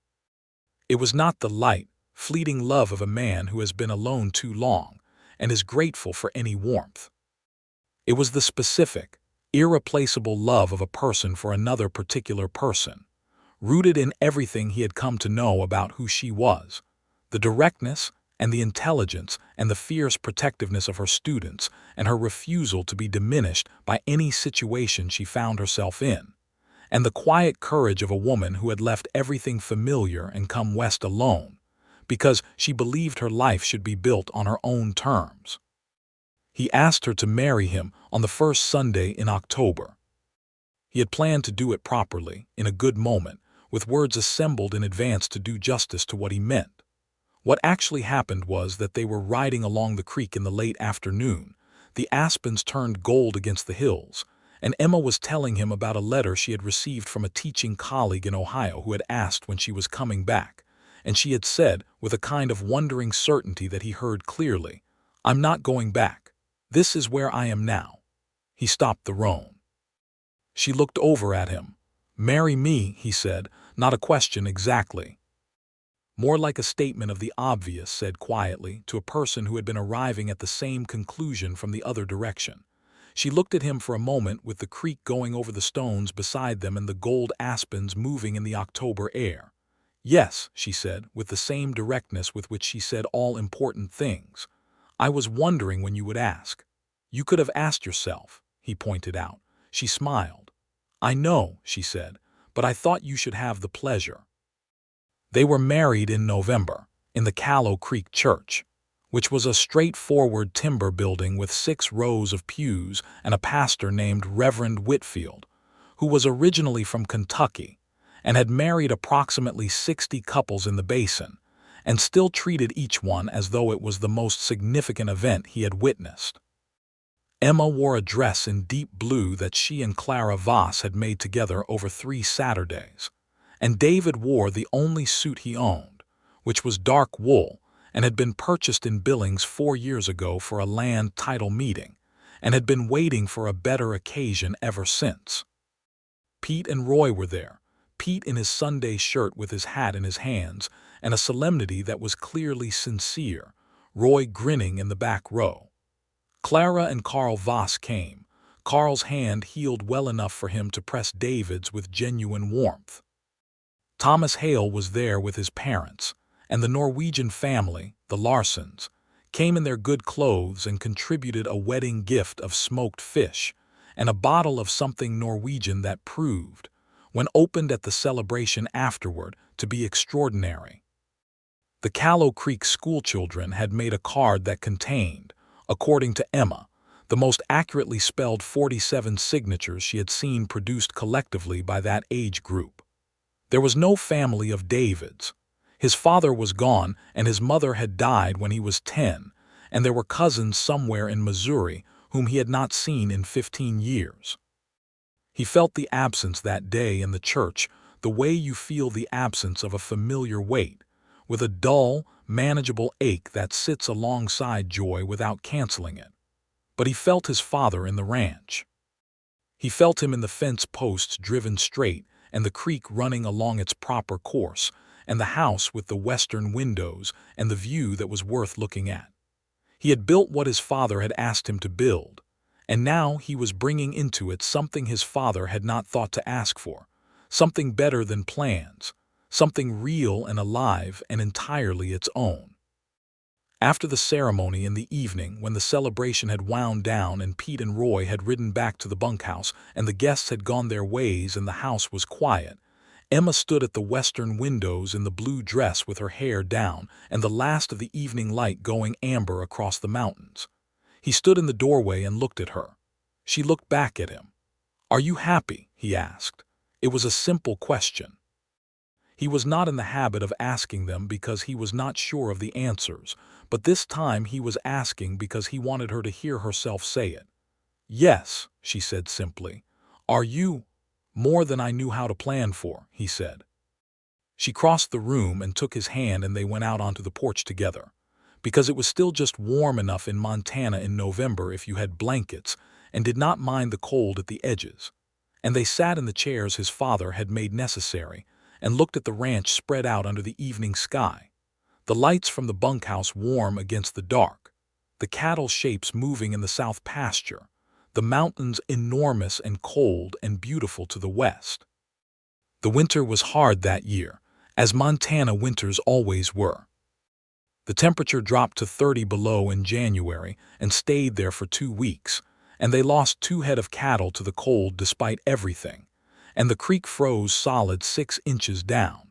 Speaker 1: It was not the light, fleeting love of a man who has been alone too long and is grateful for any warmth. It was the specific, irreplaceable love of a person for another particular person, rooted in everything he had come to know about who she was, the directness and the intelligence and the fierce protectiveness of her students and her refusal to be diminished by any situation she found herself in, and the quiet courage of a woman who had left everything familiar and come west alone, because she believed her life should be built on her own terms. He asked her to marry him on the first Sunday in October. He had planned to do it properly, in a good moment, with words assembled in advance to do justice to what he meant. What actually happened was that they were riding along the creek in the late afternoon, the aspens turned gold against the hills, and Emma was telling him about a letter she had received from a teaching colleague in Ohio who had asked when she was coming back, and she had said, with a kind of wondering certainty that he heard clearly, "I'm not going back. This is where I am now." He stopped the roan. She looked over at him. "Marry me," he said, not a question exactly. More like a statement of the obvious, said quietly, to a person who had been arriving at the same conclusion from the other direction. She looked at him for a moment with the creek going over the stones beside them and the gold aspens moving in the October air. "Yes," she said, with the same directness with which she said all important things. "I was wondering when you would ask." "You could have asked yourself," he pointed out. She smiled. "I know," she said, "but I thought you should have the pleasure." They were married in November, in the Callow Creek Church, which was a straightforward timber building with 6 rows of pews and a pastor named Reverend Whitfield, who was originally from Kentucky and had married approximately 60 couples in the basin, and still treated each one as though it was the most significant event he had witnessed. Emma wore a dress in deep blue that she and Clara Voss had made together over 3 Saturdays, and David wore the only suit he owned, which was dark wool and had been purchased in Billings 4 years ago for a land title meeting, and had been waiting for a better occasion ever since. Pete and Roy were there, Pete in his Sunday shirt with his hat in his hands and a solemnity that was clearly sincere, Roy grinning in the back row. Clara and Carl Voss came, Carl's hand healed well enough for him to press David's with genuine warmth. Thomas Hale was there with his parents, and the Norwegian family, the Larsons, came in their good clothes and contributed a wedding gift of smoked fish and a bottle of something Norwegian that proved, when opened at the celebration afterward, to be extraordinary. The Callow Creek schoolchildren had made a card that contained, according to Emma, the most accurately spelled 47 signatures she had seen produced collectively by that age group. There was no family of David's. His father was gone and his mother had died when he was 10, and there were cousins somewhere in Missouri whom he had not seen in 15 years. He felt the absence that day in the church, the way you feel the absence of a familiar weight, with a dull, manageable ache that sits alongside joy without canceling it. But he felt his father in the ranch. He felt him in the fence posts driven straight, and the creek running along its proper course, and the house with the western windows and the view that was worth looking at. He had built what his father had asked him to build, and now he was bringing into it something his father had not thought to ask for, something better than plans, something real and alive and entirely its own. After the ceremony in the evening, when the celebration had wound down and Pete and Roy had ridden back to the bunkhouse and the guests had gone their ways and the house was quiet, Emma stood at the western windows in the blue dress with her hair down and the last of the evening light going amber across the mountains. He stood in the doorway and looked at her. She looked back at him. "Are you happy?" he asked. It was a simple question. He was not in the habit of asking them because he was not sure of the answers, but this time he was asking because he wanted her to hear herself say it. "Yes," she said simply. "Are you?" "More than I knew how to plan for," he said. She crossed the room and took his hand and they went out onto the porch together, because it was still just warm enough in Montana in November if you had blankets and did not mind the cold at the edges. And they sat in the chairs his father had made necessary and looked at the ranch spread out under the evening sky, the lights from the bunkhouse warm against the dark, the cattle shapes moving in the south pasture, the mountains enormous and cold and beautiful to the west. The winter was hard that year, as Montana winters always were. The temperature dropped to 30 below in January and stayed there for 2 weeks, and they lost 2 head of cattle to the cold despite everything, and the creek froze solid 6 inches down.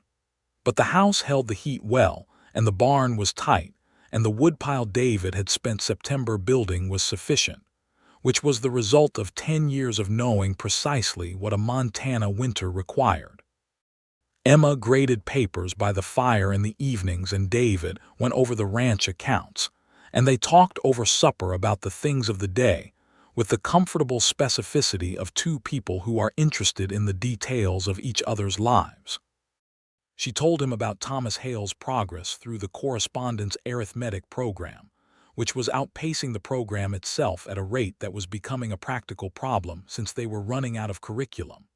Speaker 1: But the house held the heat well, and the barn was tight, and the woodpile David had spent September building was sufficient, which was the result of 10 years of knowing precisely what a Montana winter required. Emma graded papers by the fire in the evenings and David went over the ranch accounts, and they talked over supper about the things of the day, with the comfortable specificity of 2 people who are interested in the details of each other's lives. She told him about Thomas Hale's progress through the correspondence arithmetic program, which was outpacing the program itself at a rate that was becoming a practical problem since they were running out of curriculum.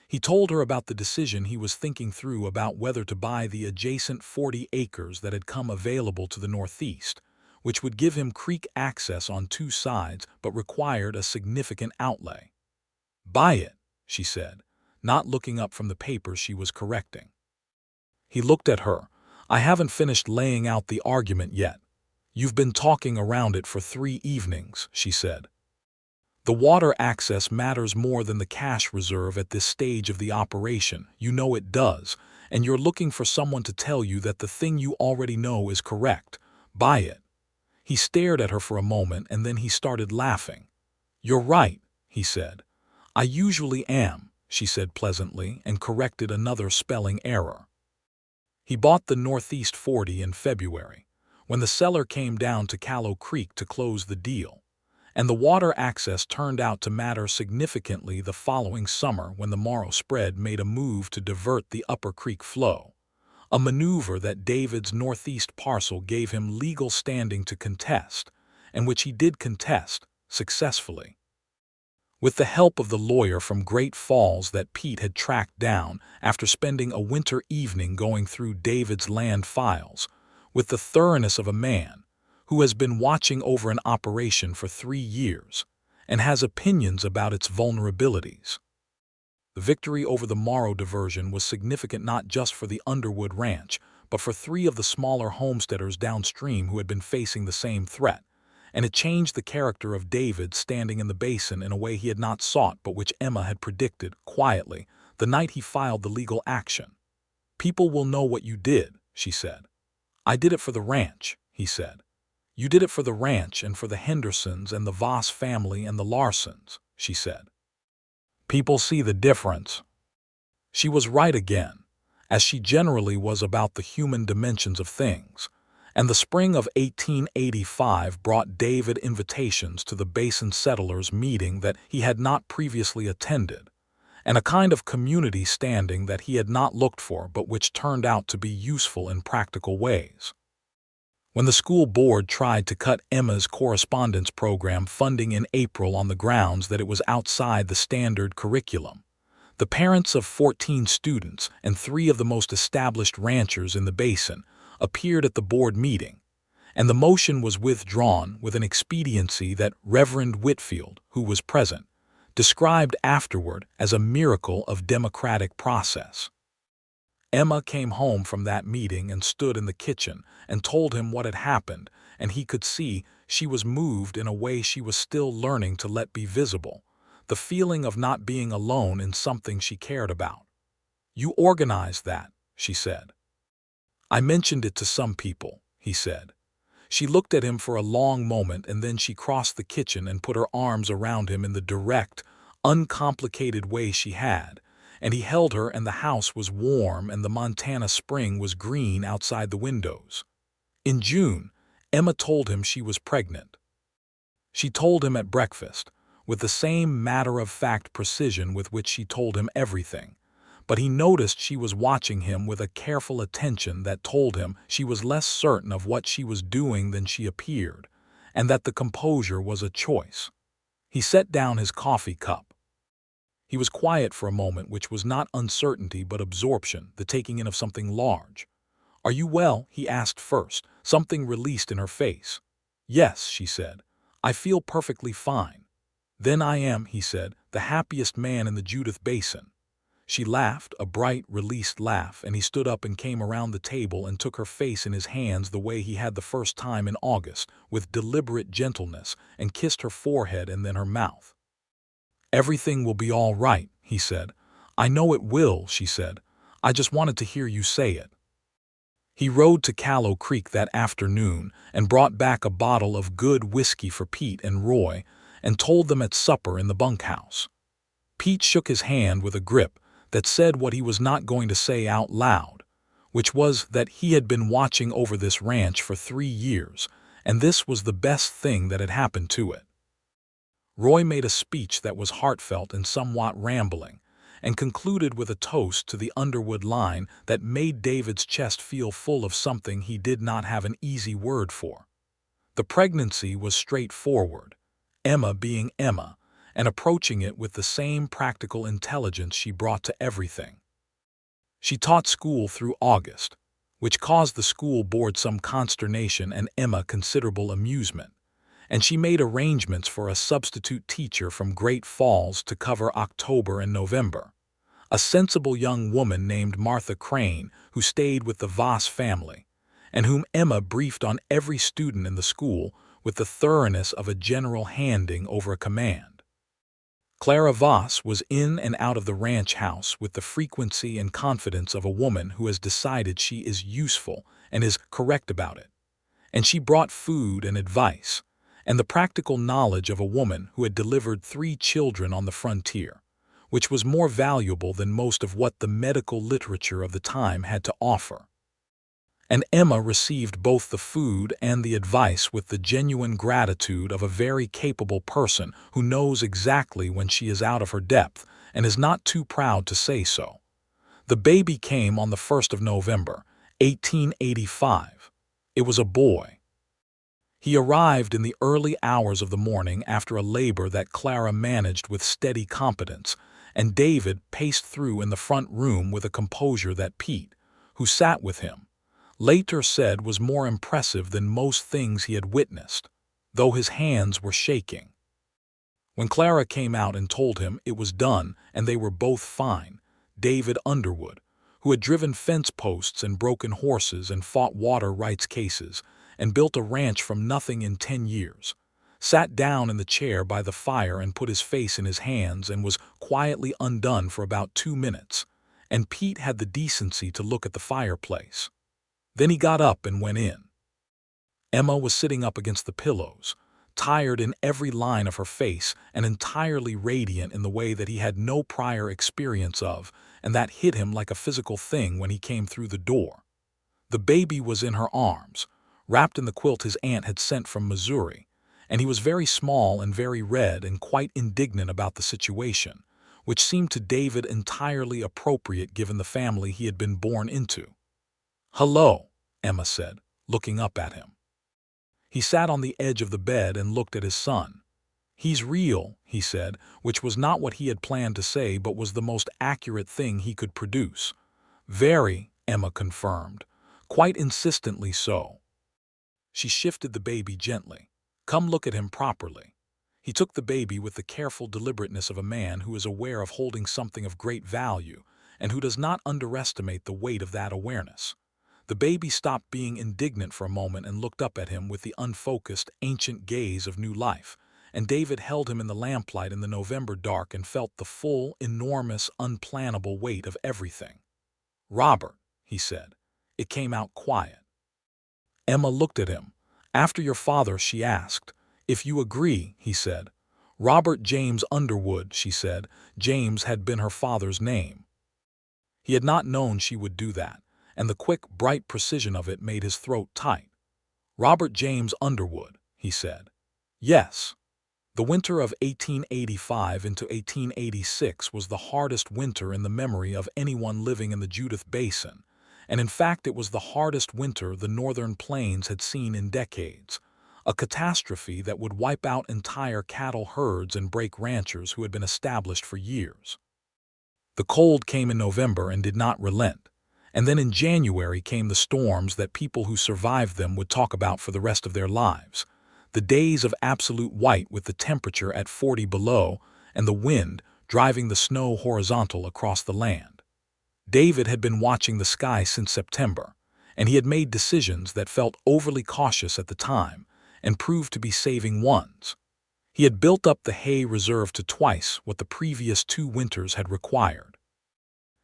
Speaker 1: He told her about the decision he was thinking through about whether to buy the adjacent 40 acres that had come available to the northeast, which would give him creek access on 2 sides but required a significant outlay. "Buy it," she said, not looking up from the papers she was correcting. He looked at her. "I haven't finished laying out the argument yet. You've been talking around it for 3 evenings," she said. "The water access matters more than the cash reserve at this stage of the operation, you know it does, and you're looking for someone to tell you that the thing you already know is correct. Buy it." He stared at her for a moment and then he started laughing. "You're right," he said. "I usually am," she said pleasantly and corrected another spelling error. He bought the Northeast 40 in February, when the seller came down to Callow Creek to close the deal, and the water access turned out to matter significantly the following summer when the Morrow spread made a move to divert the Upper Creek flow, a maneuver that David's northeast parcel gave him legal standing to contest, and which he did contest successfully. With the help of the lawyer from Great Falls that Pete had tracked down after spending a winter evening going through David's land files, with the thoroughness of a man who has been watching over an operation for 3 years and has opinions about its vulnerabilities. The victory over the Morrow diversion was significant not just for the Underwood ranch, but for 3 of the smaller homesteaders downstream who had been facing the same threat, and it changed the character of David standing in the basin in a way he had not sought but which Emma had predicted, quietly, the night he filed the legal action. "People will know what you did," she said. "I did it for the ranch," he said. "You did it for the ranch and for the Hendersons and the Voss family and the Larsons," she said. "People see the difference." She was right again, as she generally was about the human dimensions of things, and the spring of 1885 brought David invitations to the Basin Settlers meeting that he had not previously attended, and a kind of community standing that he had not looked for but which turned out to be useful in practical ways. When the school board tried to cut Emma's correspondence program funding in April on the grounds that it was outside the standard curriculum, the parents of 14 students and 3 of the most established ranchers in the basin appeared at the board meeting, and the motion was withdrawn with an expediency that Reverend Whitfield, who was present, described afterward as a miracle of democratic process. Emma came home from that meeting and stood in the kitchen and told him what had happened, and he could see she was moved in a way she was still learning to let be visible, the feeling of not being alone in something she cared about. "You organized that," she said. "I mentioned it to some people," he said. She looked at him for a long moment, and then she crossed the kitchen and put her arms around him in the direct, uncomplicated way she had, and he held her, and the house was warm and the Montana spring was green outside the windows. In June, Emma told him she was pregnant. She told him at breakfast, with the same matter-of-fact precision with which she told him everything, but he noticed she was watching him with a careful attention that told him she was less certain of what she was doing than she appeared, and that the composure was a choice. He set down his coffee cup. He was quiet for a moment, which was not uncertainty but absorption, the taking in of something large. "Are you well?" he asked first, something released in her face. "Yes," she said. "I feel perfectly fine." "Then I am," he said, "the happiest man in the Judith Basin." She laughed, a bright, released laugh, and he stood up and came around the table and took her face in his hands the way he had the first time in August, with deliberate gentleness, and kissed her forehead and then her mouth. "Everything will be all right," he said. "I know it will," she said. "I just wanted to hear you say it." He rode to Callow Creek that afternoon and brought back a bottle of good whiskey for Pete and Roy and told them at supper in the bunkhouse. Pete shook his hand with a grip that said what he was not going to say out loud, which was that he had been watching over this ranch for 3 years, and this was the best thing that had happened to it. Roy made a speech that was heartfelt and somewhat rambling, and concluded with a toast to the Underwood line that made David's chest feel full of something he did not have an easy word for. The pregnancy was straightforward, Emma being Emma, and approaching it with the same practical intelligence she brought to everything. She taught school through August, which caused the school board some consternation and Emma considerable amusement, and she made arrangements for a substitute teacher from Great Falls to cover October and November, a sensible young woman named Martha Crane who stayed with the Voss family, and whom Emma briefed on every student in the school with the thoroughness of a general handing over a command. Clara Voss was in and out of the ranch house with the frequency and confidence of a woman who has decided she is useful and is correct about it, and she brought food and advice, and the practical knowledge of a woman who had delivered 3 children on the frontier, which was more valuable than most of what the medical literature of the time had to offer. And Emma received both the food and the advice with the genuine gratitude of a very capable person who knows exactly when she is out of her depth and is not too proud to say so. The baby came on the 1st of November, 1885. It was a boy. He arrived in the early hours of the morning after a labor that Clara managed with steady competence, and David paced through in the front room with a composure that Pete, who sat with him, later said was more impressive than most things he had witnessed, though his hands were shaking. When Clara came out and told him it was done and they were both fine, David Underwood, who had driven fence posts and broken horses and fought water rights cases and built a ranch from nothing in 10 years, sat down in the chair by the fire and put his face in his hands and was quietly undone for about 2 minutes, and Pete had the decency to look at the fireplace. Then he got up and went in. Emma was sitting up against the pillows, tired in every line of her face and entirely radiant in the way that he had no prior experience of, and that hit him like a physical thing when he came through the door. The baby was in her arms, wrapped in the quilt his aunt had sent from Missouri, and he was very small and very red and quite indignant about the situation, which seemed to David entirely appropriate given the family he had been born into. "Hello," Emma said, looking up at him. He sat on the edge of the bed and looked at his son. "He's real," he said, which was not what he had planned to say but was the most accurate thing he could produce. "Very," Emma confirmed. "Quite insistently so." She shifted the baby gently. "Come look at him properly." He took the baby with the careful deliberateness of a man who is aware of holding something of great value and who does not underestimate the weight of that awareness. The baby stopped being indignant for a moment and looked up at him with the unfocused, ancient gaze of new life, and David held him in the lamplight in the November dark and felt the full, enormous, unplannable weight of everything. "Robert," he said. It came out quiet. Emma looked at him. "After your father," she asked. "If you agree," he said. "Robert James Underwood," she said. James had been her father's name. He had not known she would do that, and the quick, bright precision of it made his throat tight. "Robert James Underwood," he said. "Yes." The winter of 1885 into 1886 was the hardest winter in the memory of anyone living in the Judith Basin, and in fact it was the hardest winter the northern plains had seen in decades, a catastrophe that would wipe out entire cattle herds and break ranchers who had been established for years. The cold came in November and did not relent, and then in January came the storms that people who survived them would talk about for the rest of their lives. The days of absolute white with the temperature at 40 below and the wind driving the snow horizontal across the land. David had been watching the sky since September, and he had made decisions that felt overly cautious at the time and proved to be saving ones. He had built up the hay reserve to twice what the previous 2 winters had required.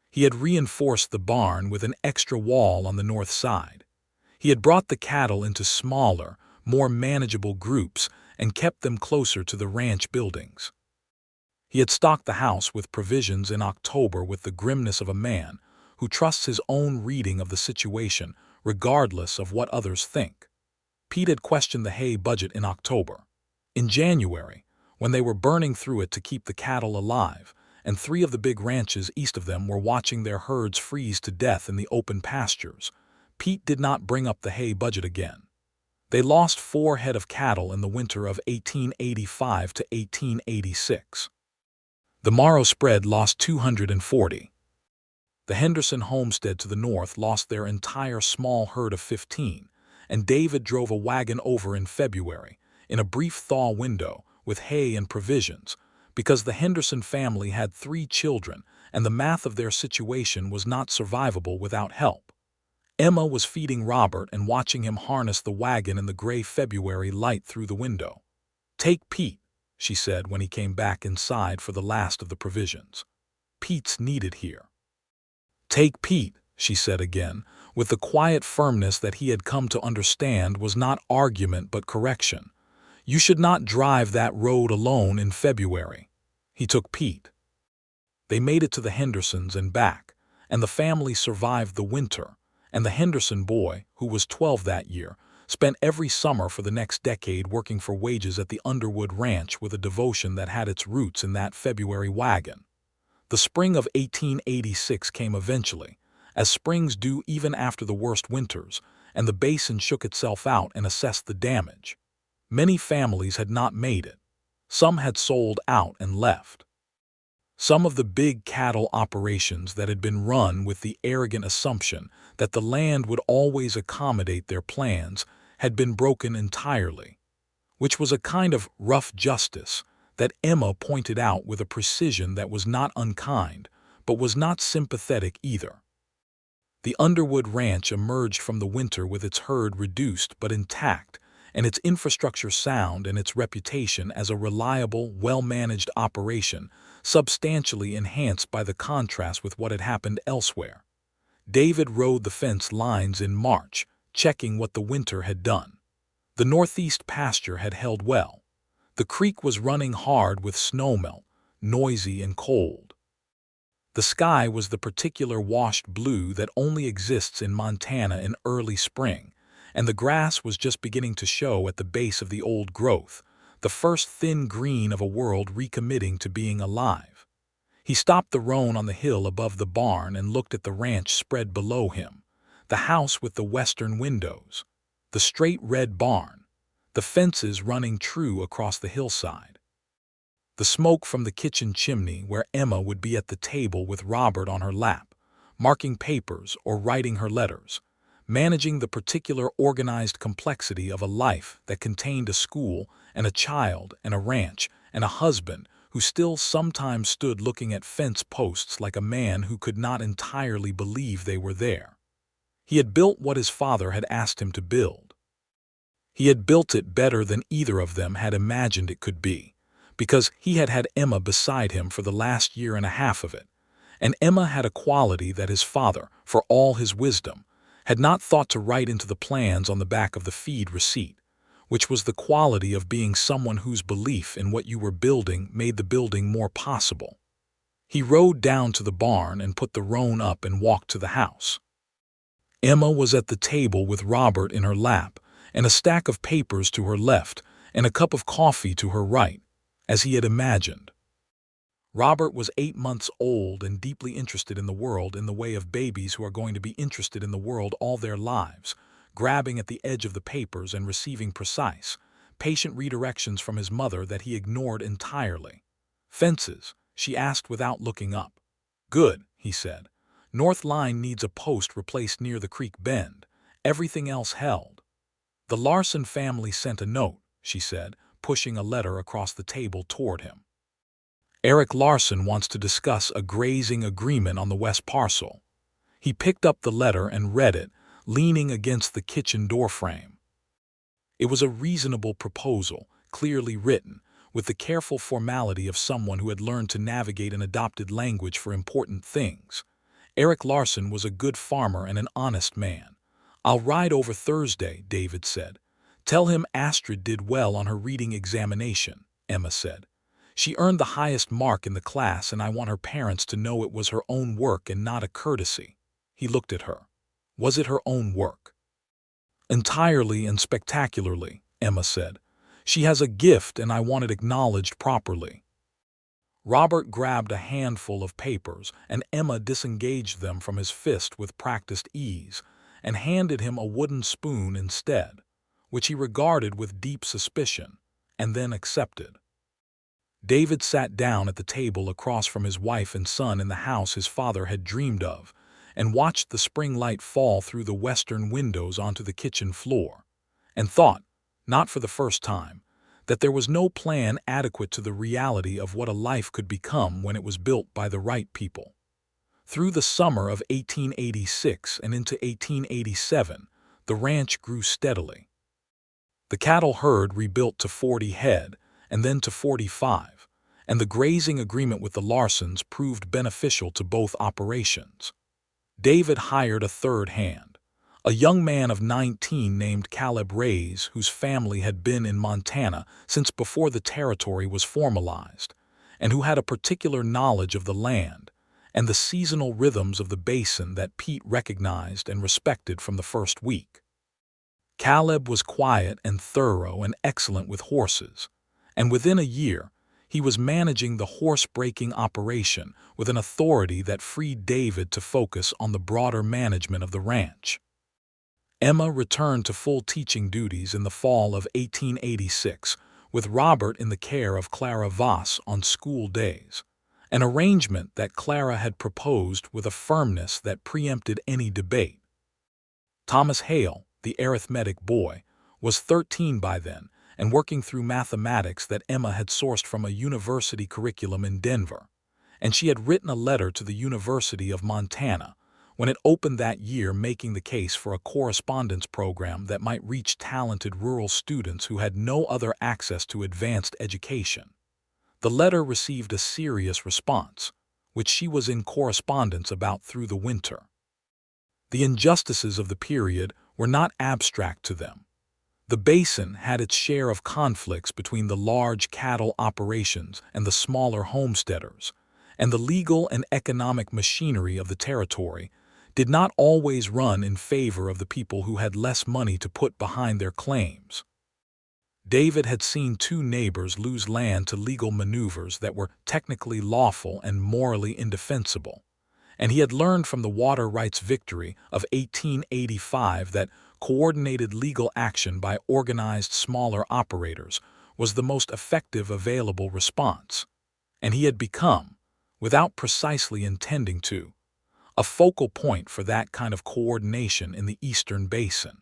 Speaker 1: He had reinforced the barn with an extra wall on the north side. He had brought the cattle into smaller, more manageable groups and kept them closer to the ranch buildings. He had stocked the house with provisions in October with the grimness of a man who trusts his own reading of the situation regardless of what others think. Pete had questioned the hay budget in October. In January, when they were burning through it to keep the cattle alive, and 3 of the big ranches east of them were watching their herds freeze to death in the open pastures, Pete did not bring up the hay budget again. They lost 4 head of cattle in the winter of 1885 to 1886. The Morrow spread lost 240. The Henderson homestead to the north lost their entire small herd of 15, and David drove a wagon over in February, in a brief thaw window, with hay and provisions, because the Henderson family had 3 children and the math of their situation was not survivable without help. Emma was feeding Robert and watching him harness the wagon in the gray February light through the window. "Take Pete," she said when he came back inside for the last of the provisions. "Pete's needed here." "Take Pete," she said again, with the quiet firmness that he had come to understand was not argument but correction. "You should not drive that road alone in February." He took Pete. They made it to the Hendersons and back, and the family survived the winter, and the Henderson boy, who was 12 that year, spent every summer for the next decade working for wages at the Underwood ranch with a devotion that had its roots in that February wagon. The spring of 1886 came eventually, as springs do even after the worst winters, and the basin shook itself out and assessed the damage. Many families had not made it. Some had sold out and left. Some of the big cattle operations that had been run with the arrogant assumption that the land would always accommodate their plans had been broken entirely, which was a kind of rough justice that Emma pointed out with a precision that was not unkind, but was not sympathetic either. The Underwood ranch emerged from the winter with its herd reduced but intact, and its infrastructure sound and its reputation as a reliable, well-managed operation substantially enhanced by the contrast with what had happened elsewhere. David rode the fence lines in March, checking what the winter had done. The northeast pasture had held well. The creek was running hard with snowmelt, noisy and cold. The sky was the particular washed blue that only exists in Montana in early spring, and the grass was just beginning to show at the base of the old growth, the first thin green of a world recommitting to being alive. He stopped the roan on the hill above the barn and looked at the ranch spread below him, the house with the western windows, the straight red barn, the fences running true across the hillside. The smoke from the kitchen chimney where Emma would be at the table with Robert on her lap, marking papers or writing her letters, managing the particular organized complexity of a life that contained a school and a child and a ranch and a husband who still sometimes stood looking at fence posts like a man who could not entirely believe they were there. He had built what his father had asked him to build. He had built it better than either of them had imagined it could be, because he had had Emma beside him for the last year and a half of it, and Emma had a quality that his father, for all his wisdom, had not thought to write into the plans on the back of the feed receipt, which was the quality of being someone whose belief in what you were building made the building more possible. He rode down to the barn and put the roan up and walked to the house. Emma was at the table with Robert in her lap, and a stack of papers to her left, and a cup of coffee to her right, as he had imagined. Robert was 8 months old and deeply interested in the world in the way of babies who are going to be interested in the world all their lives, grabbing at the edge of the papers and receiving precise, patient redirections from his mother that he ignored entirely. "Fences?" she asked without looking up. "Good," he said. "North line needs a post replaced near the creek bend. Everything else held." "The Larson family sent a note," she said, pushing a letter across the table toward him. "Eric Larson wants to discuss a grazing agreement on the west parcel." He picked up the letter and read it, leaning against the kitchen doorframe. It was a reasonable proposal, clearly written, with the careful formality of someone who had learned to navigate an adopted language for important things. Eric Larson was a good farmer and an honest man. "I'll ride over Thursday," David said. "Tell him Astrid did well on her reading examination," Emma said. "She earned the highest mark in the class, and I want her parents to know it was her own work and not a courtesy." He looked at her. "Was it her own work?" "Entirely and spectacularly," Emma said. "She has a gift and I want it acknowledged properly." Robert grabbed a handful of papers, and Emma disengaged them from his fist with practiced ease, and handed him a wooden spoon instead, which he regarded with deep suspicion, and then accepted. David sat down at the table across from his wife and son in the house his father had dreamed of, and watched the spring light fall through the western windows onto the kitchen floor, and thought, not for the first time, that there was no plan adequate to the reality of what a life could become when it was built by the right people. Through the summer of 1886 and into 1887, the ranch grew steadily. The cattle herd rebuilt to 40 head, and then to 45, and the grazing agreement with the Larsons proved beneficial to both operations. David hired a third hand, a young man of 19 named Caleb Reyes, whose family had been in Montana since before the territory was formalized, and who had a particular knowledge of the land and the seasonal rhythms of the basin that Pete recognized and respected from the first week. Caleb was quiet and thorough and excellent with horses, and within a year, he was managing the horse-breaking operation with an authority that freed David to focus on the broader management of the ranch. Emma returned to full teaching duties in the fall of 1886, with Robert in the care of Clara Voss on school days, an arrangement that Clara had proposed with a firmness that preempted any debate. Thomas Hale, the arithmetic boy, was 13 by then, and working through mathematics that Emma had sourced from a university curriculum in Denver, and she had written a letter to the University of Montana when it opened that year, making the case for a correspondence program that might reach talented rural students who had no other access to advanced education. The letter received a serious response, which she was in correspondence about through the winter. The injustices of the period were not abstract to them. The basin had its share of conflicts between the large cattle operations and the smaller homesteaders, and the legal and economic machinery of the territory did not always run in favor of the people who had less money to put behind their claims. David had seen two neighbors lose land to legal maneuvers that were technically lawful and morally indefensible, and he had learned from the water rights victory of 1885 that coordinated legal action by organized smaller operators was the most effective available response, and he had become, without precisely intending to, a focal point for that kind of coordination in the Eastern Basin.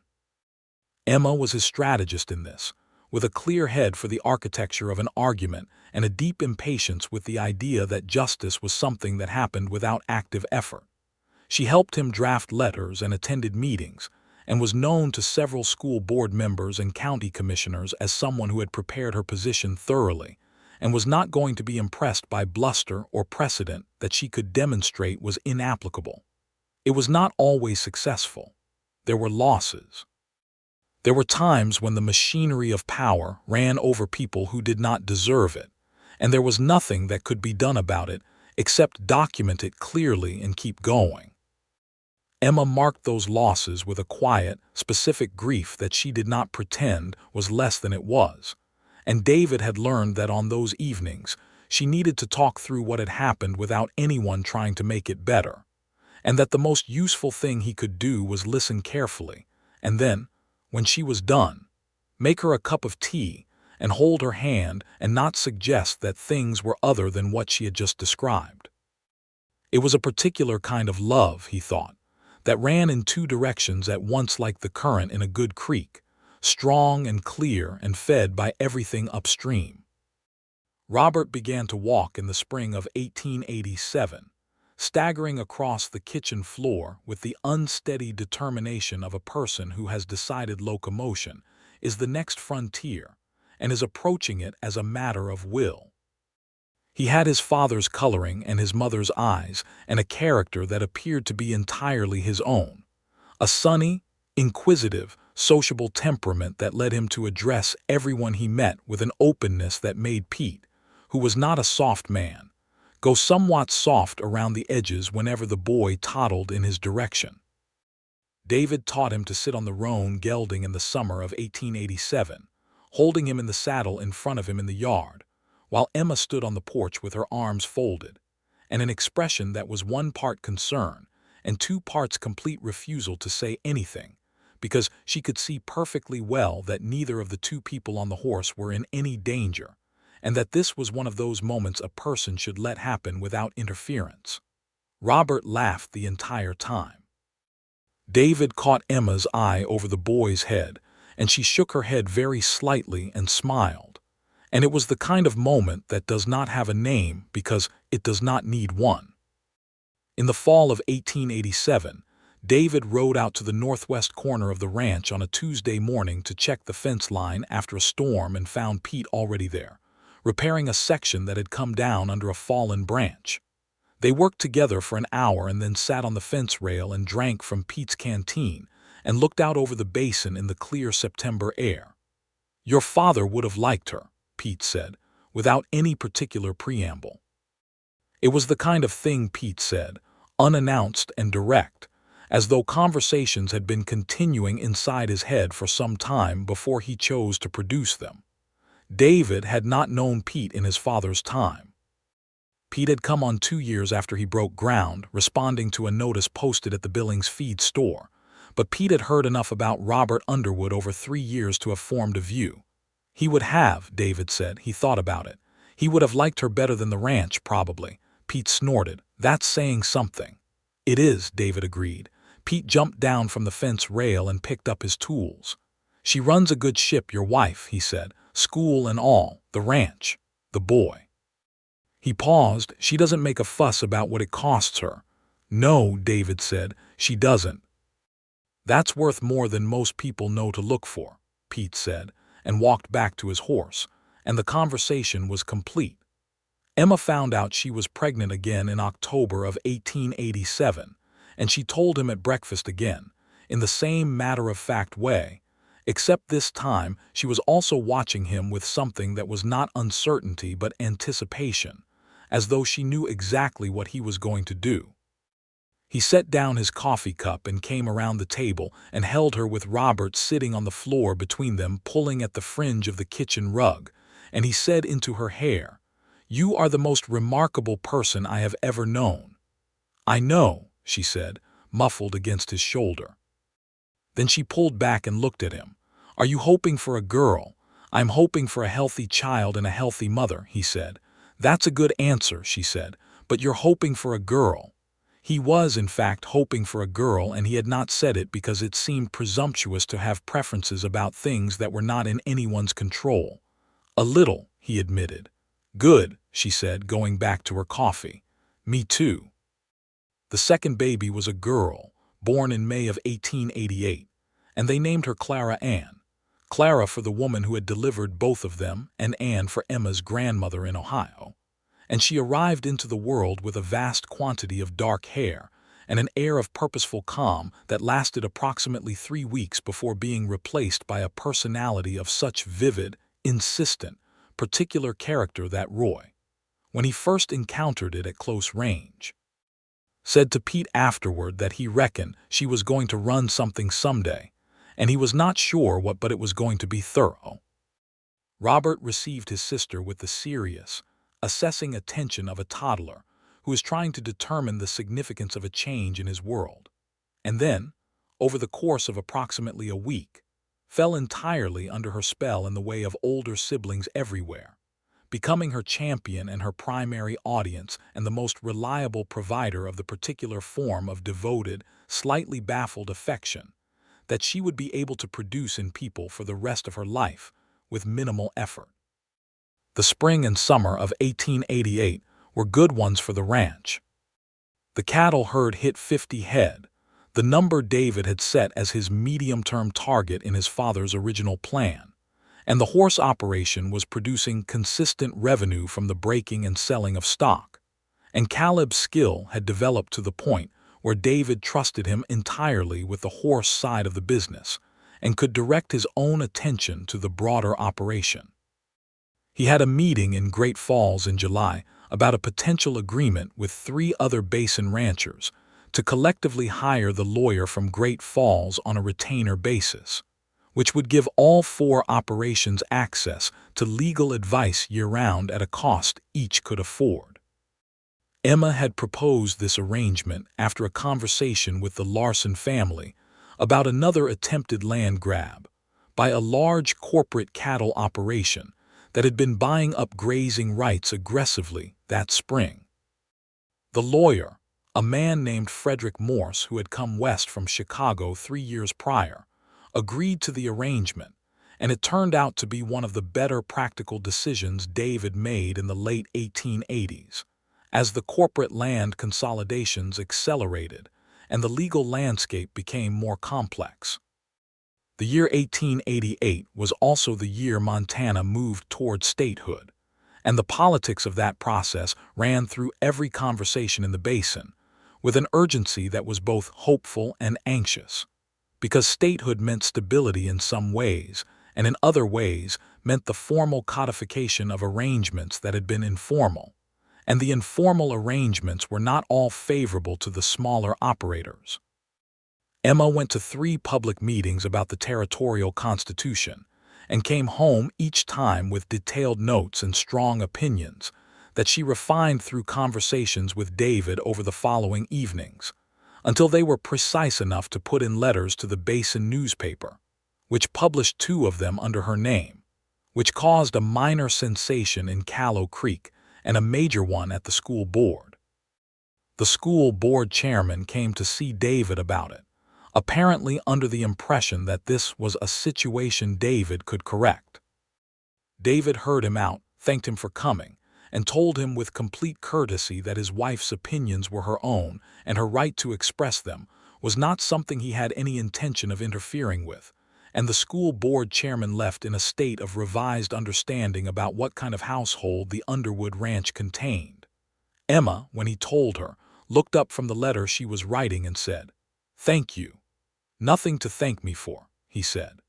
Speaker 1: Emma was his strategist in this, with a clear head for the architecture of an argument and a deep impatience with the idea that justice was something that happened without active effort. She helped him draft letters and attended meetings, and was known to several school board members and county commissioners as someone who had prepared her position thoroughly, and was not going to be impressed by bluster or precedent that she could demonstrate was inapplicable. It was not always successful. There were losses. There were times when the machinery of power ran over people who did not deserve it, and there was nothing that could be done about it except document it clearly and keep going. Emma marked those losses with a quiet, specific grief that she did not pretend was less than it was, and David had learned that on those evenings she needed to talk through what had happened without anyone trying to make it better, and that the most useful thing he could do was listen carefully, and then, when she was done, make her a cup of tea and hold her hand and not suggest that things were other than what she had just described. It was a particular kind of love, he thought, that ran in two directions at once like the current in a good creek, strong and clear and fed by everything upstream. Robert began to walk in the spring of 1887, staggering across the kitchen floor with the unsteady determination of a person who has decided locomotion is the next frontier and is approaching it as a matter of will. He had his father's coloring and his mother's eyes and a character that appeared to be entirely his own, a sunny, inquisitive, sociable temperament that led him to address everyone he met with an openness that made Pete, who was not a soft man, go somewhat soft around the edges whenever the boy toddled in his direction. David taught him to sit on the roan gelding in the summer of 1887, holding him in the saddle in front of him in the yard, while Emma stood on the porch with her arms folded, and an expression that was 1 part concern and 2 parts complete refusal to say anything, because she could see perfectly well that neither of the 2 people on the horse were in any danger, and that this was one of those moments a person should let happen without interference. Robert laughed the entire time. David caught Emma's eye over the boy's head, and she shook her head very slightly and smiled. And it was the kind of moment that does not have a name because it does not need one. In the fall of 1887, David rode out to the northwest corner of the ranch on a Tuesday morning to check the fence line after a storm and found Pete already there, repairing a section that had come down under a fallen branch. They worked together for an hour and then sat on the fence rail and drank from Pete's canteen and looked out over the basin in the clear September air. "Your father would have liked her," Pete said, without any particular preamble. It was the kind of thing Pete said, unannounced and direct, as though conversations had been continuing inside his head for some time before he chose to produce them. David had not known Pete in his father's time. Pete had come on 2 years after he broke ground, responding to a notice posted at the Billings feed store, but Pete had heard enough about Robert Underwood over 3 years to have formed a view. He would have, David said, he thought about it. He would have liked her better than the ranch, probably. Pete snorted. "That's saying something." "It is," David agreed. Pete jumped down from the fence rail and picked up his tools. "She runs a good ship, your wife," he said. "School and all, the ranch, the boy." He paused. "She doesn't make a fuss about what it costs her." "No," David said, "she doesn't." "That's worth more than most people know to look for," Pete said, and walked back to his horse, and the conversation was complete. Emma found out she was pregnant again in October of 1887, and she told him at breakfast again, in the same matter-of-fact way, except this time she was also watching him with something that was not uncertainty but anticipation, as though she knew exactly what he was going to do. He set down his coffee cup and came around the table and held her with Robert sitting on the floor between them, pulling at the fringe of the kitchen rug, and he said into her hair, "You are the most remarkable person I have ever known." "I know," she said, muffled against his shoulder. Then she pulled back and looked at him. "Are you hoping for a girl?" "I'm hoping for a healthy child and a healthy mother," he said. "That's a good answer," she said, "but you're hoping for a girl." He was, in fact, hoping for a girl, and he had not said it because it seemed presumptuous to have preferences about things that were not in anyone's control. "A little," he admitted. "Good," she said, going back to her coffee. "Me too." The second baby was a girl, born in May of 1888, and they named her Clara Ann. Clara for the woman who had delivered both of them, and Ann for Emma's grandmother in Ohio. And she arrived into the world with a vast quantity of dark hair and an air of purposeful calm that lasted approximately 3 weeks before being replaced by a personality of such vivid, insistent, particular character that Roy, when he first encountered it at close range, said to Pete afterward that he reckoned she was going to run something someday, and he was not sure what, but it was going to be thorough. Robert received his sister with the serious, assessing attention of a toddler who is trying to determine the significance of a change in his world, and then, over the course of approximately a week, fell entirely under her spell in the way of older siblings everywhere, becoming her champion and her primary audience and the most reliable provider of the particular form of devoted, slightly baffled affection that she would be able to produce in people for the rest of her life with minimal effort. The spring and summer of 1888 were good ones for the ranch. The cattle herd hit 50 head, the number David had set as his medium-term target in his father's original plan, and the horse operation was producing consistent revenue from the breaking and selling of stock, and Caleb's skill had developed to the point where David trusted him entirely with the horse side of the business and could direct his own attention to the broader operation. He had a meeting in Great Falls in July about a potential agreement with 3 other basin ranchers to collectively hire the lawyer from Great Falls on a retainer basis, which would give all 4 operations access to legal advice year-round at a cost each could afford. Emma had proposed this arrangement after a conversation with the Larson family about another attempted land grab by a large corporate cattle operation that had been buying up grazing rights aggressively that spring. The lawyer, a man named Frederick Morse who had come west from Chicago 3 years prior, agreed to the arrangement, and it turned out to be one of the better practical decisions David made in the late 1880s, as the corporate land consolidations accelerated and the legal landscape became more complex. The year 1888 was also the year Montana moved toward statehood, and the politics of that process ran through every conversation in the basin, with an urgency that was both hopeful and anxious, because statehood meant stability in some ways, and in other ways meant the formal codification of arrangements that had been informal, and the informal arrangements were not all favorable to the smaller operators. Emma went to 3 public meetings about the territorial constitution and came home each time with detailed notes and strong opinions that she refined through conversations with David over the following evenings, until they were precise enough to put in letters to the Basin newspaper, which published 2 of them under her name, which caused a minor sensation in Callow Creek and a major one at the school board. The school board chairman came to see David about it, apparently under the impression that this was a situation David could correct. David heard him out, thanked him for coming, and told him with complete courtesy that his wife's opinions were her own and her right to express them was not something he had any intention of interfering with, and the school board chairman left in a state of revised understanding about what kind of household the Underwood ranch contained. Emma, when he told her, looked up from the letter she was writing and said, "Thank you." "Nothing to thank me for," he said.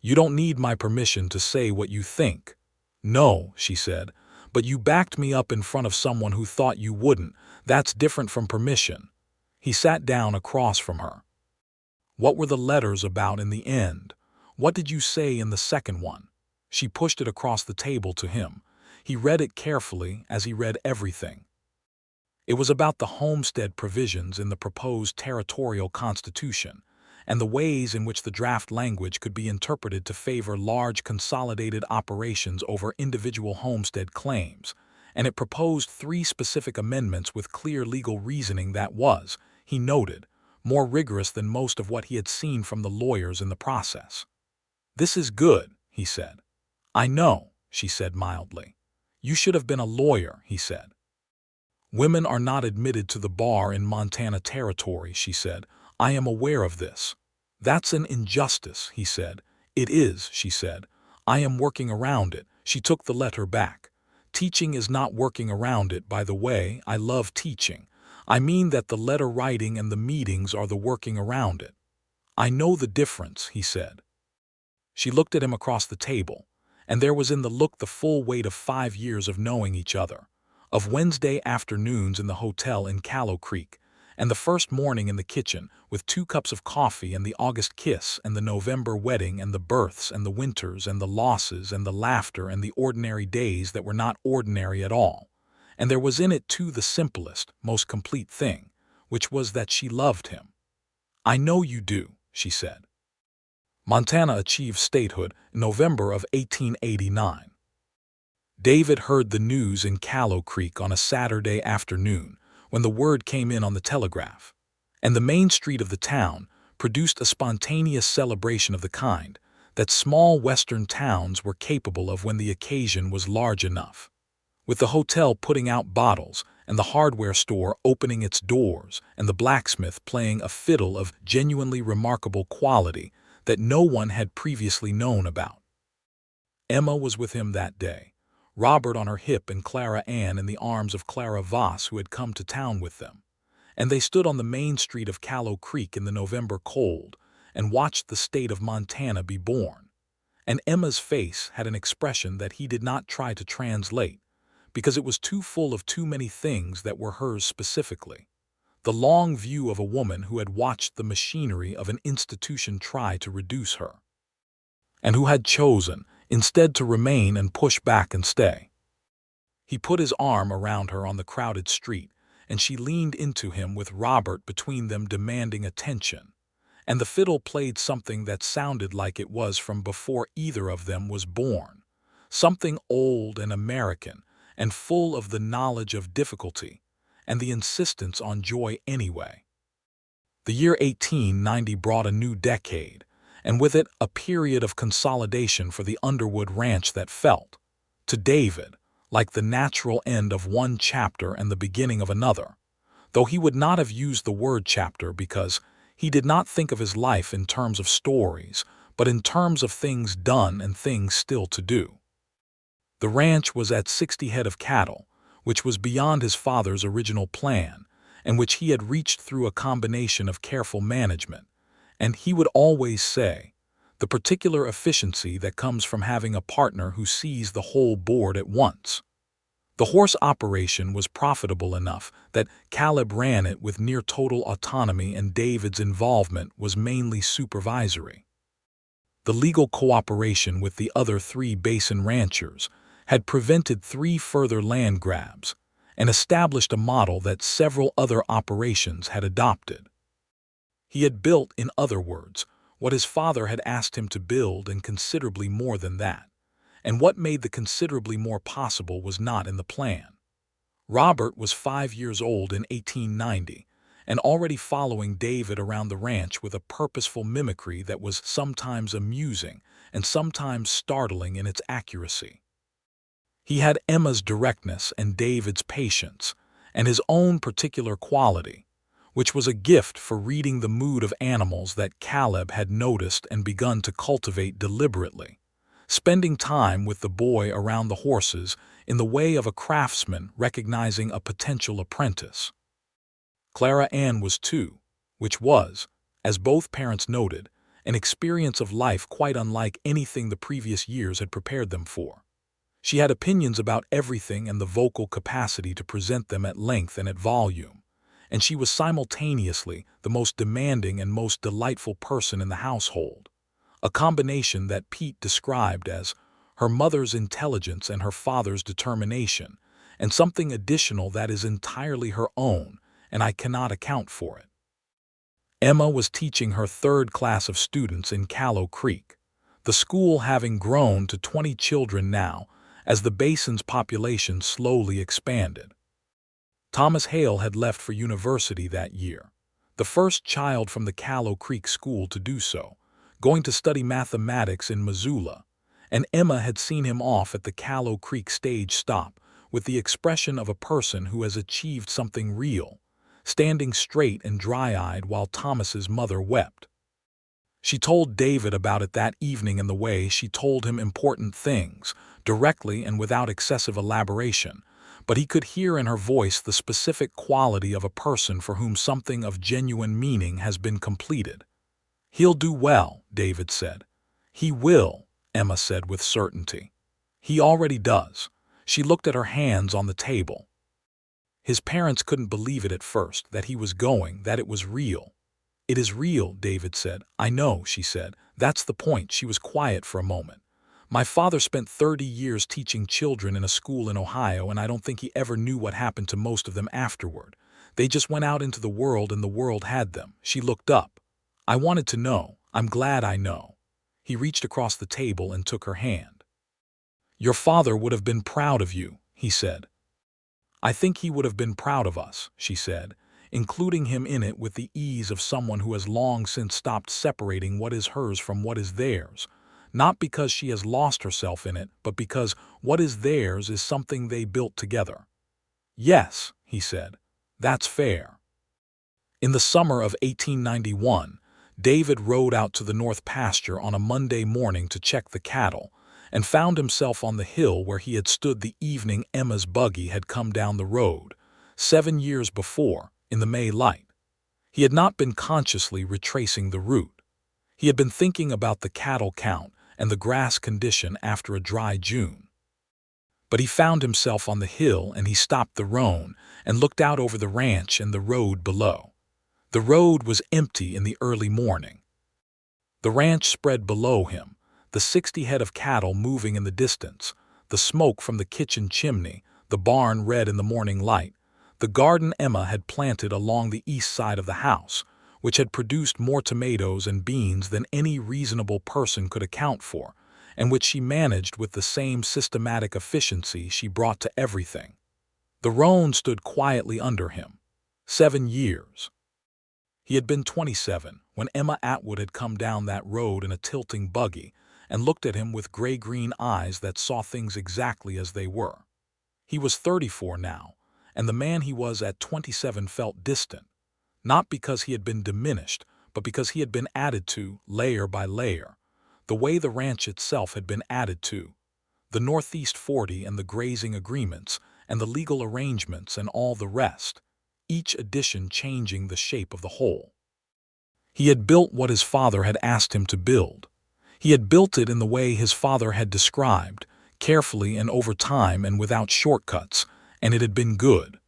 Speaker 1: "You don't need my permission to say what you think." "No," she said, "but you backed me up in front of someone who thought you wouldn't. That's different from permission." He sat down across from her. "What were the letters about in the end? What did you say in the second one?" She pushed it across the table to him. He read it carefully, as he read everything. It was about the homestead provisions in the proposed territorial constitution, and the ways in which the draft language could be interpreted to favor large consolidated operations over individual homestead claims, and it proposed 3 specific amendments with clear legal reasoning that was, he noted, more rigorous than most of what he had seen from the lawyers in the process. "This is good," he said. "I know," she said mildly. "You should have been a lawyer," he said. "Women are not admitted to the bar in Montana Territory," she said. "I am aware of this." "That's an injustice," he said. "It is," she said. "I am working around it." She took the letter back. "Teaching is not working around it, by the way. I love teaching. I mean that the letter writing and the meetings are the working around it." "I know the difference," he said. She looked at him across the table, and there was in the look the full weight of 5 years of knowing each other, of Wednesday afternoons in the hotel in Callow Creek, and the first morning in the kitchen with 2 cups of coffee, and the August kiss and the November wedding, and the births and the winters and the losses and the laughter and the ordinary days that were not ordinary at all. And there was in it too the simplest, most complete thing, which was that she loved him. "I know you do," she said. Montana achieved statehood in November of 1889. David heard the news in Callow Creek on a Saturday afternoon when the word came in on the telegraph, and the main street of the town produced a spontaneous celebration of the kind that small western towns were capable of when the occasion was large enough. With the hotel putting out bottles, and the hardware store opening its doors, and the blacksmith playing a fiddle of genuinely remarkable quality that no one had previously known about. Emma was with him that day, Robert on her hip and Clara Ann in the arms of Clara Voss, who had come to town with them, and they stood on the main street of Callow Creek in the November cold and watched the state of Montana be born. And Emma's face had an expression that he did not try to translate, because it was too full of too many things that were hers specifically. The long view of a woman who had watched the machinery of an institution try to reduce her, and who had chosen instead to remain and push back and stay. He put his arm around her on the crowded street, and she leaned into him with Robert between them demanding attention, and the fiddle played something that sounded like it was from before either of them was born, something old and American and full of the knowledge of difficulty and the insistence on joy anyway. The year 1890 brought a new decade, and with it a period of consolidation for the Underwood ranch that felt, to David, like the natural end of one chapter and the beginning of another, though he would not have used the word chapter because he did not think of his life in terms of stories, but in terms of things done and things still to do. The ranch was at 60 head of cattle, which was beyond his father's original plan, and which he had reached through a combination of careful management, and he would always say, the particular efficiency that comes from having a partner who sees the whole board at once. The horse operation was profitable enough that Caleb ran it with near total autonomy, and David's involvement was mainly supervisory. The legal cooperation with the other 3 basin ranchers had prevented 3 further land grabs and established a model that several other operations had adopted. He had built, in other words, what his father had asked him to build and considerably more than that, and what made the considerably more possible was not in the plan. Robert was 5 years old in 1890 and already following David around the ranch with a purposeful mimicry that was sometimes amusing and sometimes startling in its accuracy. He had Emma's directness and David's patience and his own particular quality, which was a gift for reading the mood of animals that Caleb had noticed and begun to cultivate deliberately, spending time with the boy around the horses in the way of a craftsman recognizing a potential apprentice. Clara Ann was 2, which was, as both parents noted, an experience of life quite unlike anything the previous years had prepared them for. She had opinions about everything and the vocal capacity to present them at length and at volume, and she was simultaneously the most demanding and most delightful person in the household, a combination that Pete described as her mother's intelligence and her father's determination, and something additional that is entirely her own, and I cannot account for it. Emma was teaching her third class of students in Callow Creek, the school having grown to 20 children now as the basin's population slowly expanded. Thomas Hale had left for university that year, the first child from the Callow Creek school to do so, going to study mathematics in Missoula, and Emma had seen him off at the Callow Creek stage stop with the expression of a person who has achieved something real, standing straight and dry-eyed while Thomas's mother wept. She told David about it that evening in the way she told him important things, directly and without excessive elaboration, but he could hear in her voice the specific quality of a person for whom something of genuine meaning has been completed. "He'll do well," David said. "He will," Emma said with certainty. "He already does." She looked at her hands on the table. His parents couldn't believe it at first, that he was going, that it was real. "It is real," David said. "I know," she said. "That's the point." She was quiet for a moment. "My father spent 30 years teaching children in a school in Ohio, and I don't think he ever knew what happened to most of them afterward. They just went out into the world and the world had them." She looked up. "I wanted to know. I'm glad I know." He reached across the table and took her hand. "Your father would have been proud of you," he said. "I think he would have been proud of us," she said, including him in it with the ease of someone who has long since stopped separating what is hers from what is theirs, not because she has lost herself in it, but because what is theirs is something they built together. "Yes," he said, "that's fair." In the summer of 1891, David rode out to the north pasture on a Monday morning to check the cattle, and found himself on the hill where he had stood the evening Emma's buggy had come down the road, 7 years before, in the May light. He had not been consciously retracing the route. He had been thinking about the cattle count and the grass condition after a dry June. But he found himself on the hill, and he stopped the roan and looked out over the ranch and the road below. The road was empty in the early morning. The ranch spread below him, the 60 head of cattle moving in the distance, the smoke from the kitchen chimney, the barn red in the morning light, the garden Emma had planted along the east side of the house, which had produced more tomatoes and beans than any reasonable person could account for, and which she managed with the same systematic efficiency she brought to everything. The roan stood quietly under him. 7 years. He had been 27 when Emma Atwood had come down that road in a tilting buggy and looked at him with gray-green eyes that saw things exactly as they were. He was 34 now, and the man he was at 27 felt distant, not because he had been diminished, but because he had been added to, layer by layer, the way the ranch itself had been added to, the Northeast 40 and the grazing agreements and the legal arrangements and all the rest, each addition changing the shape of the whole. He had built what his father had asked him to build. He had built it in the way his father had described, carefully and over time and without shortcuts, and it had been good.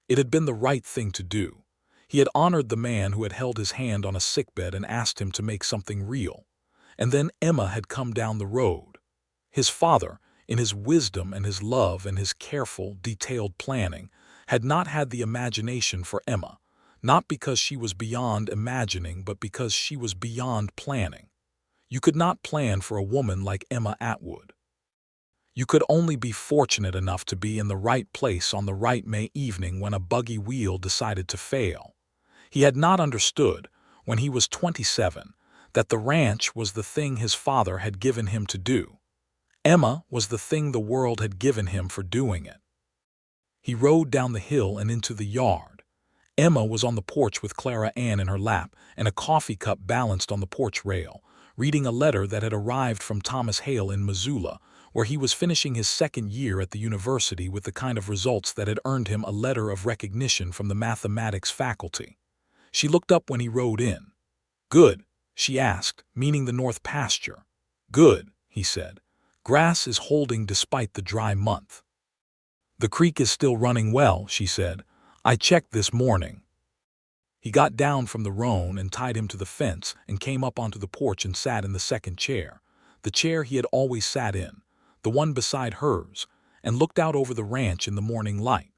Speaker 1: It had been the right thing to do. He had honored the man who had held his hand on a sickbed and asked him to make something real. And then Emma had come down the road. His father, in his wisdom and his love and his careful, detailed planning, had not had the imagination for Emma, not because she was beyond imagining, but because she was beyond planning. You could not plan for a woman like Emma Atwood. You could only be fortunate enough to be in the right place on the right May evening when a buggy wheel decided to fail. He had not understood, when he was 27, that the ranch was the thing his father had given him to do. Emma was the thing the world had given him for doing it. He rode down the hill and into the yard. Emma was on the porch with Clara Ann in her lap and a coffee cup balanced on the porch rail, reading a letter that had arrived from Thomas Hale in Missoula, where he was finishing his second year at the university with the kind of results that had earned him a letter of recognition from the mathematics faculty. She looked up when he rode in. "Good?" she asked, meaning the north pasture. "Good," he said. "Grass is holding despite the dry month." "The creek is still running well," she said. I checked this morning. He got down from the roan and tied him to the fence and came up onto the porch and sat in the second chair, the chair he had always sat in, the one beside hers, and looked out over the ranch in the morning light.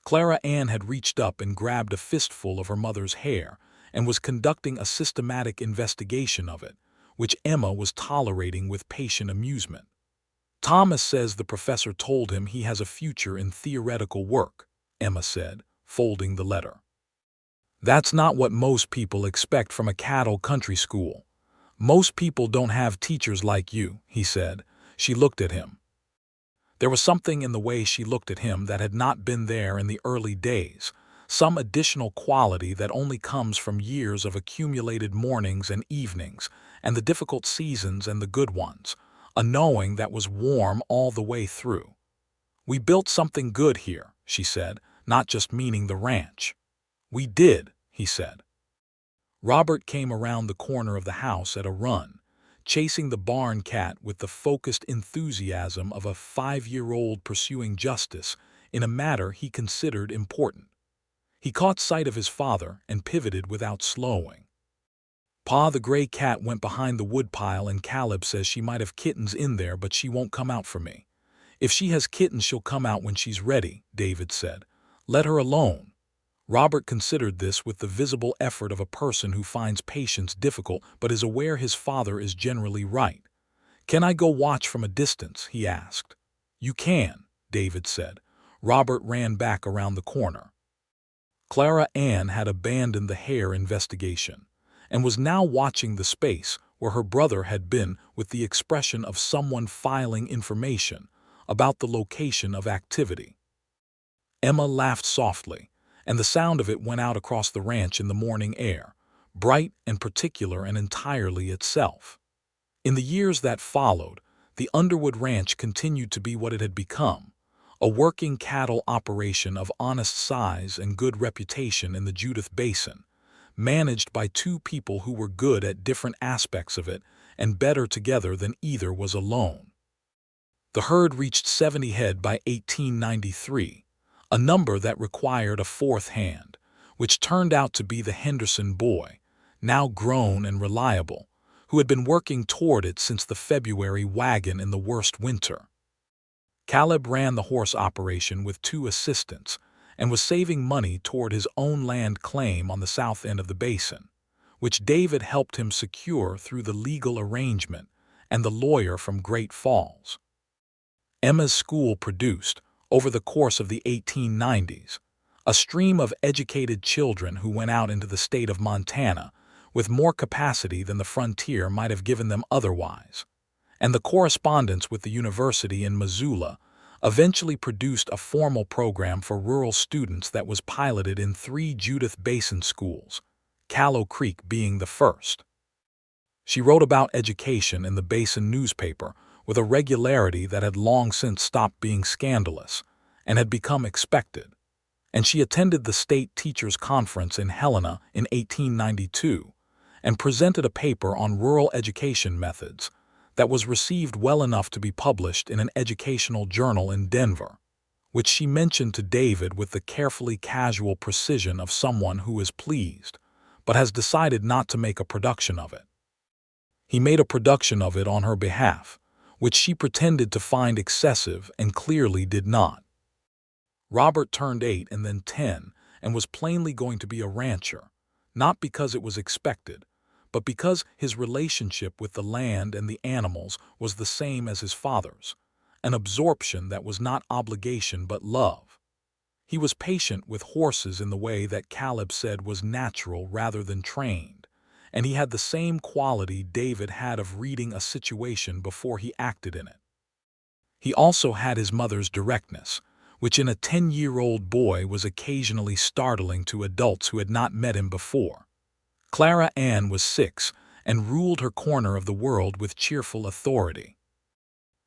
Speaker 1: Clara Ann had reached up and grabbed a fistful of her mother's hair and was conducting a systematic investigation of it, which Emma was tolerating with patient amusement. Thomas says the professor told him he has a future in theoretical work, Emma said, folding the letter. That's not what most people expect from a cattle country school. Most people don't have teachers like you, he said. She looked at him. There was something in the way she looked at him that had not been there in the early days, some additional quality that only comes from years of accumulated mornings and evenings, and the difficult seasons and the good ones, a knowing that was warm all the way through. We built something good here, she said, not just meaning the ranch. We did, he said. Robert came around the corner of the house at a run, chasing the barn cat with the focused enthusiasm of a 5-year-old pursuing justice in a matter he considered important. He caught sight of his father and pivoted without slowing. Pa, the gray cat went behind the woodpile and Caleb says she might have kittens in there but she won't come out for me. If she has kittens she'll come out when she's ready, David said. Let her alone. Robert considered this with the visible effort of a person who finds patience difficult but is aware his father is generally right. Can I go watch from a distance? He asked. You can, David said. Robert ran back around the corner. Clara Ann had abandoned the hair investigation and was now watching the space where her brother had been with the expression of someone filing information about the location of activity. Emma laughed softly, and the sound of it went out across the ranch in the morning air, bright and particular and entirely itself. In the years that followed, the Underwood Ranch continued to be what it had become, a working cattle operation of honest size and good reputation in the Judith Basin, managed by two people who were good at different aspects of it and better together than either was alone. The herd reached 70 head by 1893, a number that required a fourth hand, which turned out to be the Henderson boy, now grown and reliable, who had been working toward it since the February wagon in the worst winter. Caleb ran the horse operation with 2 assistants and was saving money toward his own land claim on the south end of the basin, which David helped him secure through the legal arrangement and the lawyer from Great Falls. Emma's school produced, over the course of the 1890s, a stream of educated children who went out into the state of Montana with more capacity than the frontier might have given them otherwise, and the correspondence with the university in Missoula eventually produced a formal program for rural students that was piloted in 3 Judith Basin schools, Callow Creek being the first. She wrote about education in the Basin newspaper with a regularity that had long since stopped being scandalous and had become expected, and she attended the State Teachers Conference in Helena in 1892 and presented a paper on rural education methods that was received well enough to be published in an educational journal in Denver, which she mentioned to David with the carefully casual precision of someone who is pleased, but has decided not to make a production of it. He made a production of it on her behalf, which she pretended to find excessive and clearly did not. Robert turned 8 and then 10 and was plainly going to be a rancher, not because it was expected, but because his relationship with the land and the animals was the same as his father's, an absorption that was not obligation but love. He was patient with horses in the way that Caleb said was natural rather than trained, and he had the same quality David had of reading a situation before he acted in it. He also had his mother's directness, which in a 10-year-old boy was occasionally startling to adults who had not met him before. Clara Ann was 6 and ruled her corner of the world with cheerful authority.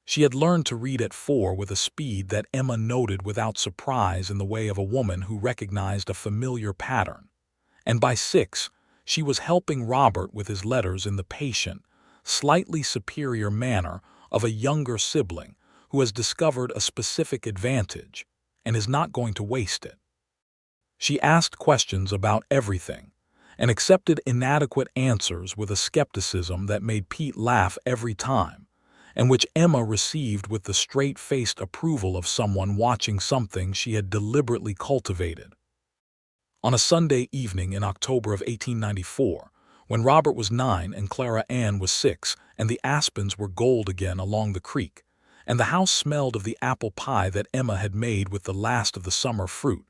Speaker 1: She had learned to read at 4 with a speed that Emma noted without surprise in the way of a woman who recognized a familiar pattern, and by 6 she was helping Robert with his letters in the patient, slightly superior manner of a younger sibling who has discovered a specific advantage and is not going to waste it. She asked questions about everything and accepted inadequate answers with a skepticism that made Pete laugh every time, and which Emma received with the straight-faced approval of someone watching something she had deliberately cultivated. On a Sunday evening in October of 1894, when Robert was 9 and Clara Ann was 6, and the aspens were gold again along the creek, and the house smelled of the apple pie that Emma had made with the last of the summer fruit,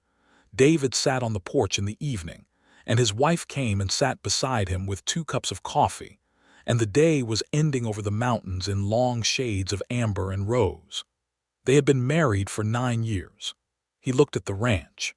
Speaker 1: David sat on the porch in the evening, and his wife came and sat beside him with 2 cups of coffee, and the day was ending over the mountains in long shades of amber and rose. They had been married for 9 years. He looked at the ranch.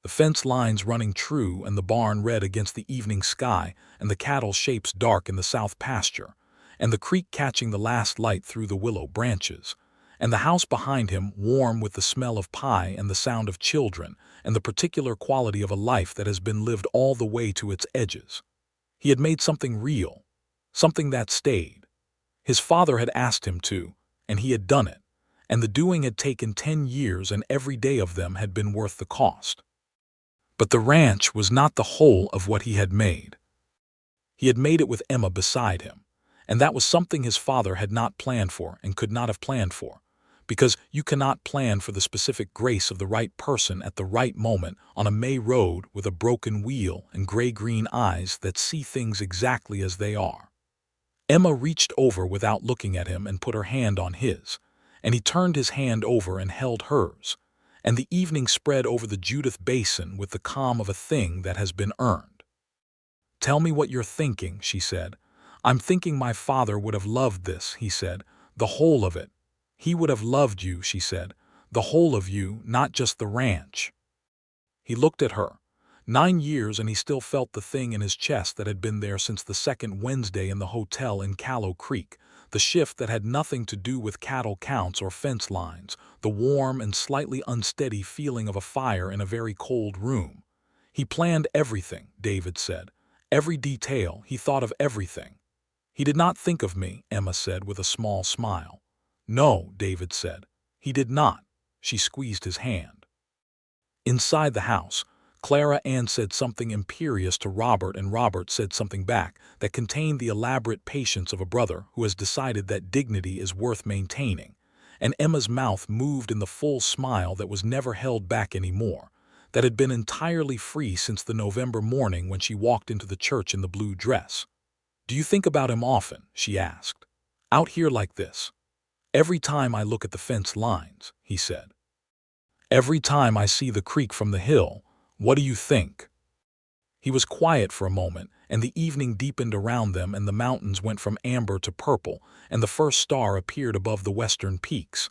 Speaker 1: The fence lines running true and the barn red against the evening sky and the cattle shapes dark in the south pasture, and the creek catching the last light through the willow branches, and the house behind him warm with the smell of pie and the sound of children and the particular quality of a life that has been lived all the way to its edges. He had made something real, something that stayed. His father had asked him to, and he had done it, and the doing had taken 10 years and every day of them had been worth the cost. But the ranch was not the whole of what he had made. He had made it with Emma beside him, and that was something his father had not planned for and could not have planned for, because you cannot plan for the specific grace of the right person at the right moment on a May road with a broken wheel and gray-green eyes that see things exactly as they are. Emma reached over without looking at him and put her hand on his, and he turned his hand over and held hers, and the evening spread over the Judith Basin with the calm of a thing that has been earned. "Tell me what you're thinking," she said. "I'm thinking my father would have loved this," he said, "the whole of it." "He would have loved you," she said, "the whole of you, not just the ranch." He looked at her. 9 years and he still felt the thing in his chest that had been there since the second Wednesday in the hotel in Callow Creek, the shift that had nothing to do with cattle counts or fence lines, the warm and slightly unsteady feeling of a fire in a very cold room. He planned everything, David said. Every detail, he thought of everything. "He did not think of me," Emma said with a small smile. "No," David said. "He did not." She squeezed his hand. Inside the house, Clara Ann said something imperious to Robert, and Robert said something back that contained the elaborate patience of a brother who has decided that dignity is worth maintaining, and Emma's mouth moved in the full smile that was never held back anymore, that had been entirely free since the November morning when she walked into the church in the blue dress. "Do you think about him often?" she asked. "Out here like this?" "Every time I look at the fence lines," he said. "Every time I see the creek from the hill. What do you think?" He was quiet for a moment, and the evening deepened around them and the mountains went from amber to purple, and the first star appeared above the western peaks.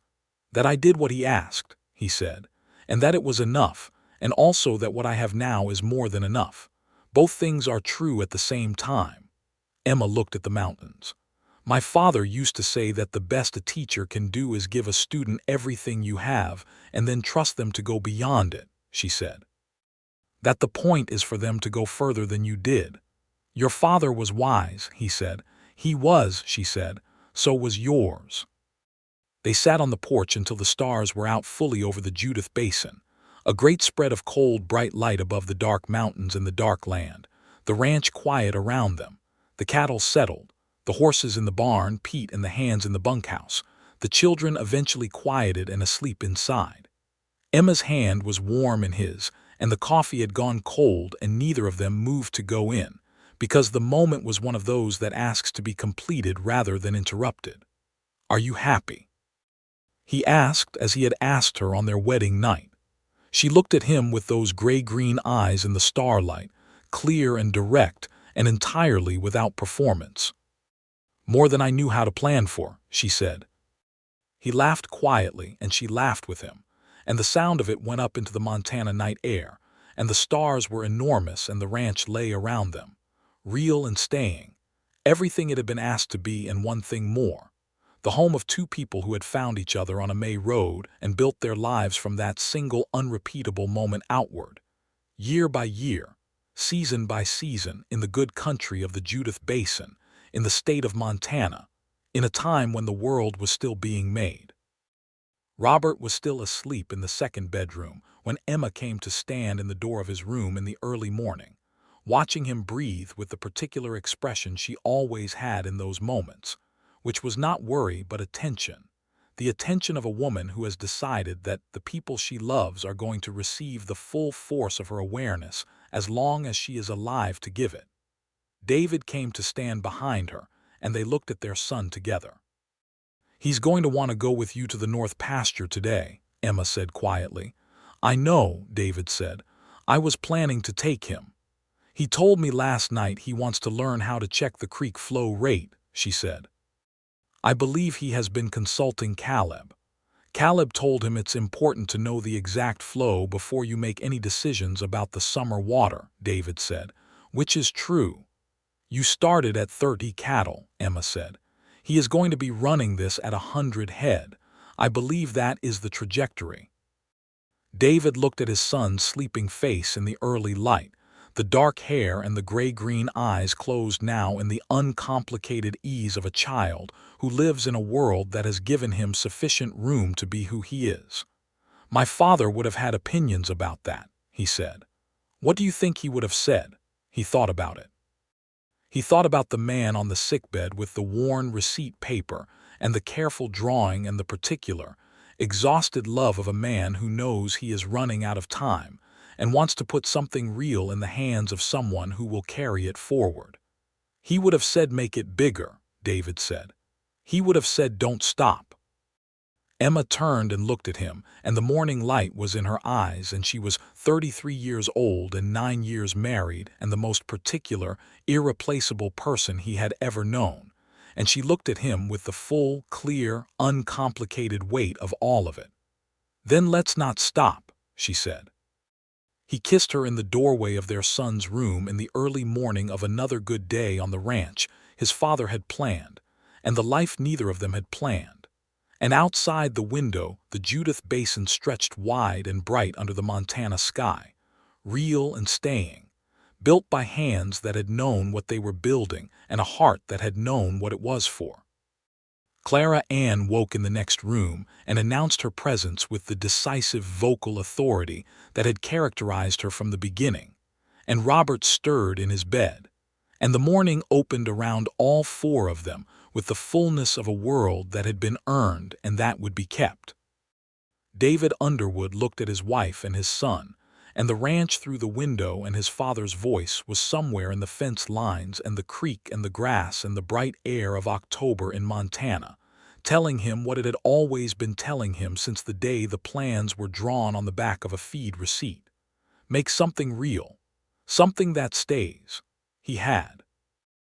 Speaker 1: "That I did what he asked," he said, "and that it was enough, and also that what I have now is more than enough. Both things are true at the same time." Emma looked at the mountains. "My father used to say that the best a teacher can do is give a student everything you have and then trust them to go beyond it," she said. "That the point is for them to go further than you did. Your father was wise," he said. "He was," she said. "So was yours." They sat on the porch until the stars were out fully over the Judith Basin, a great spread of cold, bright light above the dark mountains and the dark land, the ranch quiet around them, the cattle settled, the horses in the barn, Pete and the hands in the bunkhouse, the children eventually quieted and asleep inside. Emma's hand was warm in his, and the coffee had gone cold, and neither of them moved to go in, because the moment was one of those that asks to be completed rather than interrupted. "Are you happy?" he asked, as he had asked her on their wedding night. She looked at him with those gray-green eyes in the starlight, clear and direct and entirely without performance. "More than I knew how to plan for," she said. He laughed quietly, and she laughed with him, and the sound of it went up into the Montana night air, and the stars were enormous and the ranch lay around them, real and staying, everything it had been asked to be and one thing more, the home of 2 people who had found each other on a May road and built their lives from that single unrepeatable moment outward, year by year, season by season, in the good country of the Judith Basin, in the state of Montana, in a time when the world was still being made. Robert was still asleep in the second bedroom when Emma came to stand in the door of his room in the early morning, watching him breathe with the particular expression she always had in those moments, which was not worry but attention, the attention of a woman who has decided that the people she loves are going to receive the full force of her awareness as long as she is alive to give it. David came to stand behind her, and they looked at their son together. "He's going to want to go with you to the north pasture today," Emma said quietly. "I know," David said. "I was planning to take him. He told me last night he wants to learn how to check the creek flow rate," she said. "I believe he has been consulting Caleb. Caleb told him it's important to know the exact flow before you make any decisions about the summer water," David said, "which is true. You started at 30 cattle," Emma said. "He is going to be running this at 100 head. I believe that is the trajectory." David looked at his son's sleeping face in the early light, the dark hair and the gray-green eyes closed now in the uncomplicated ease of a child who lives in a world that has given him sufficient room to be who he is. "My father would have had opinions about that," he said. "What do you think he would have said?" He thought about it. He thought about the man on the sickbed with the worn receipt paper and the careful drawing and the particular, exhausted love of a man who knows he is running out of time and wants to put something real in the hands of someone who will carry it forward. He would have said make it bigger, David said. He would have said don't stop. Emma turned and looked at him, and the morning light was in her eyes, and she was 33 years old and 9 years married and the most particular, irreplaceable person he had ever known, and she looked at him with the full, clear, uncomplicated weight of all of it. "Then let's not stop," she said. He kissed her in the doorway of their son's room in the early morning of another good day on the ranch his father had planned, and the life neither of them had planned. And outside the window, the Judith Basin stretched wide and bright under the Montana sky, real and staying, built by hands that had known what they were building and a heart that had known what it was for. Clara Ann woke in the next room and announced her presence with the decisive vocal authority that had characterized her from the beginning, and Robert stirred in his bed, and the morning opened around all four of them with the fullness of a world that had been earned and that would be kept. David Underwood looked at his wife and his son, and the ranch through the window, and his father's voice was somewhere in the fence lines and the creek and the grass and the bright air of October in Montana, telling him what it had always been telling him since the day the plans were drawn on the back of a feed receipt. Make something real, something that stays. He had.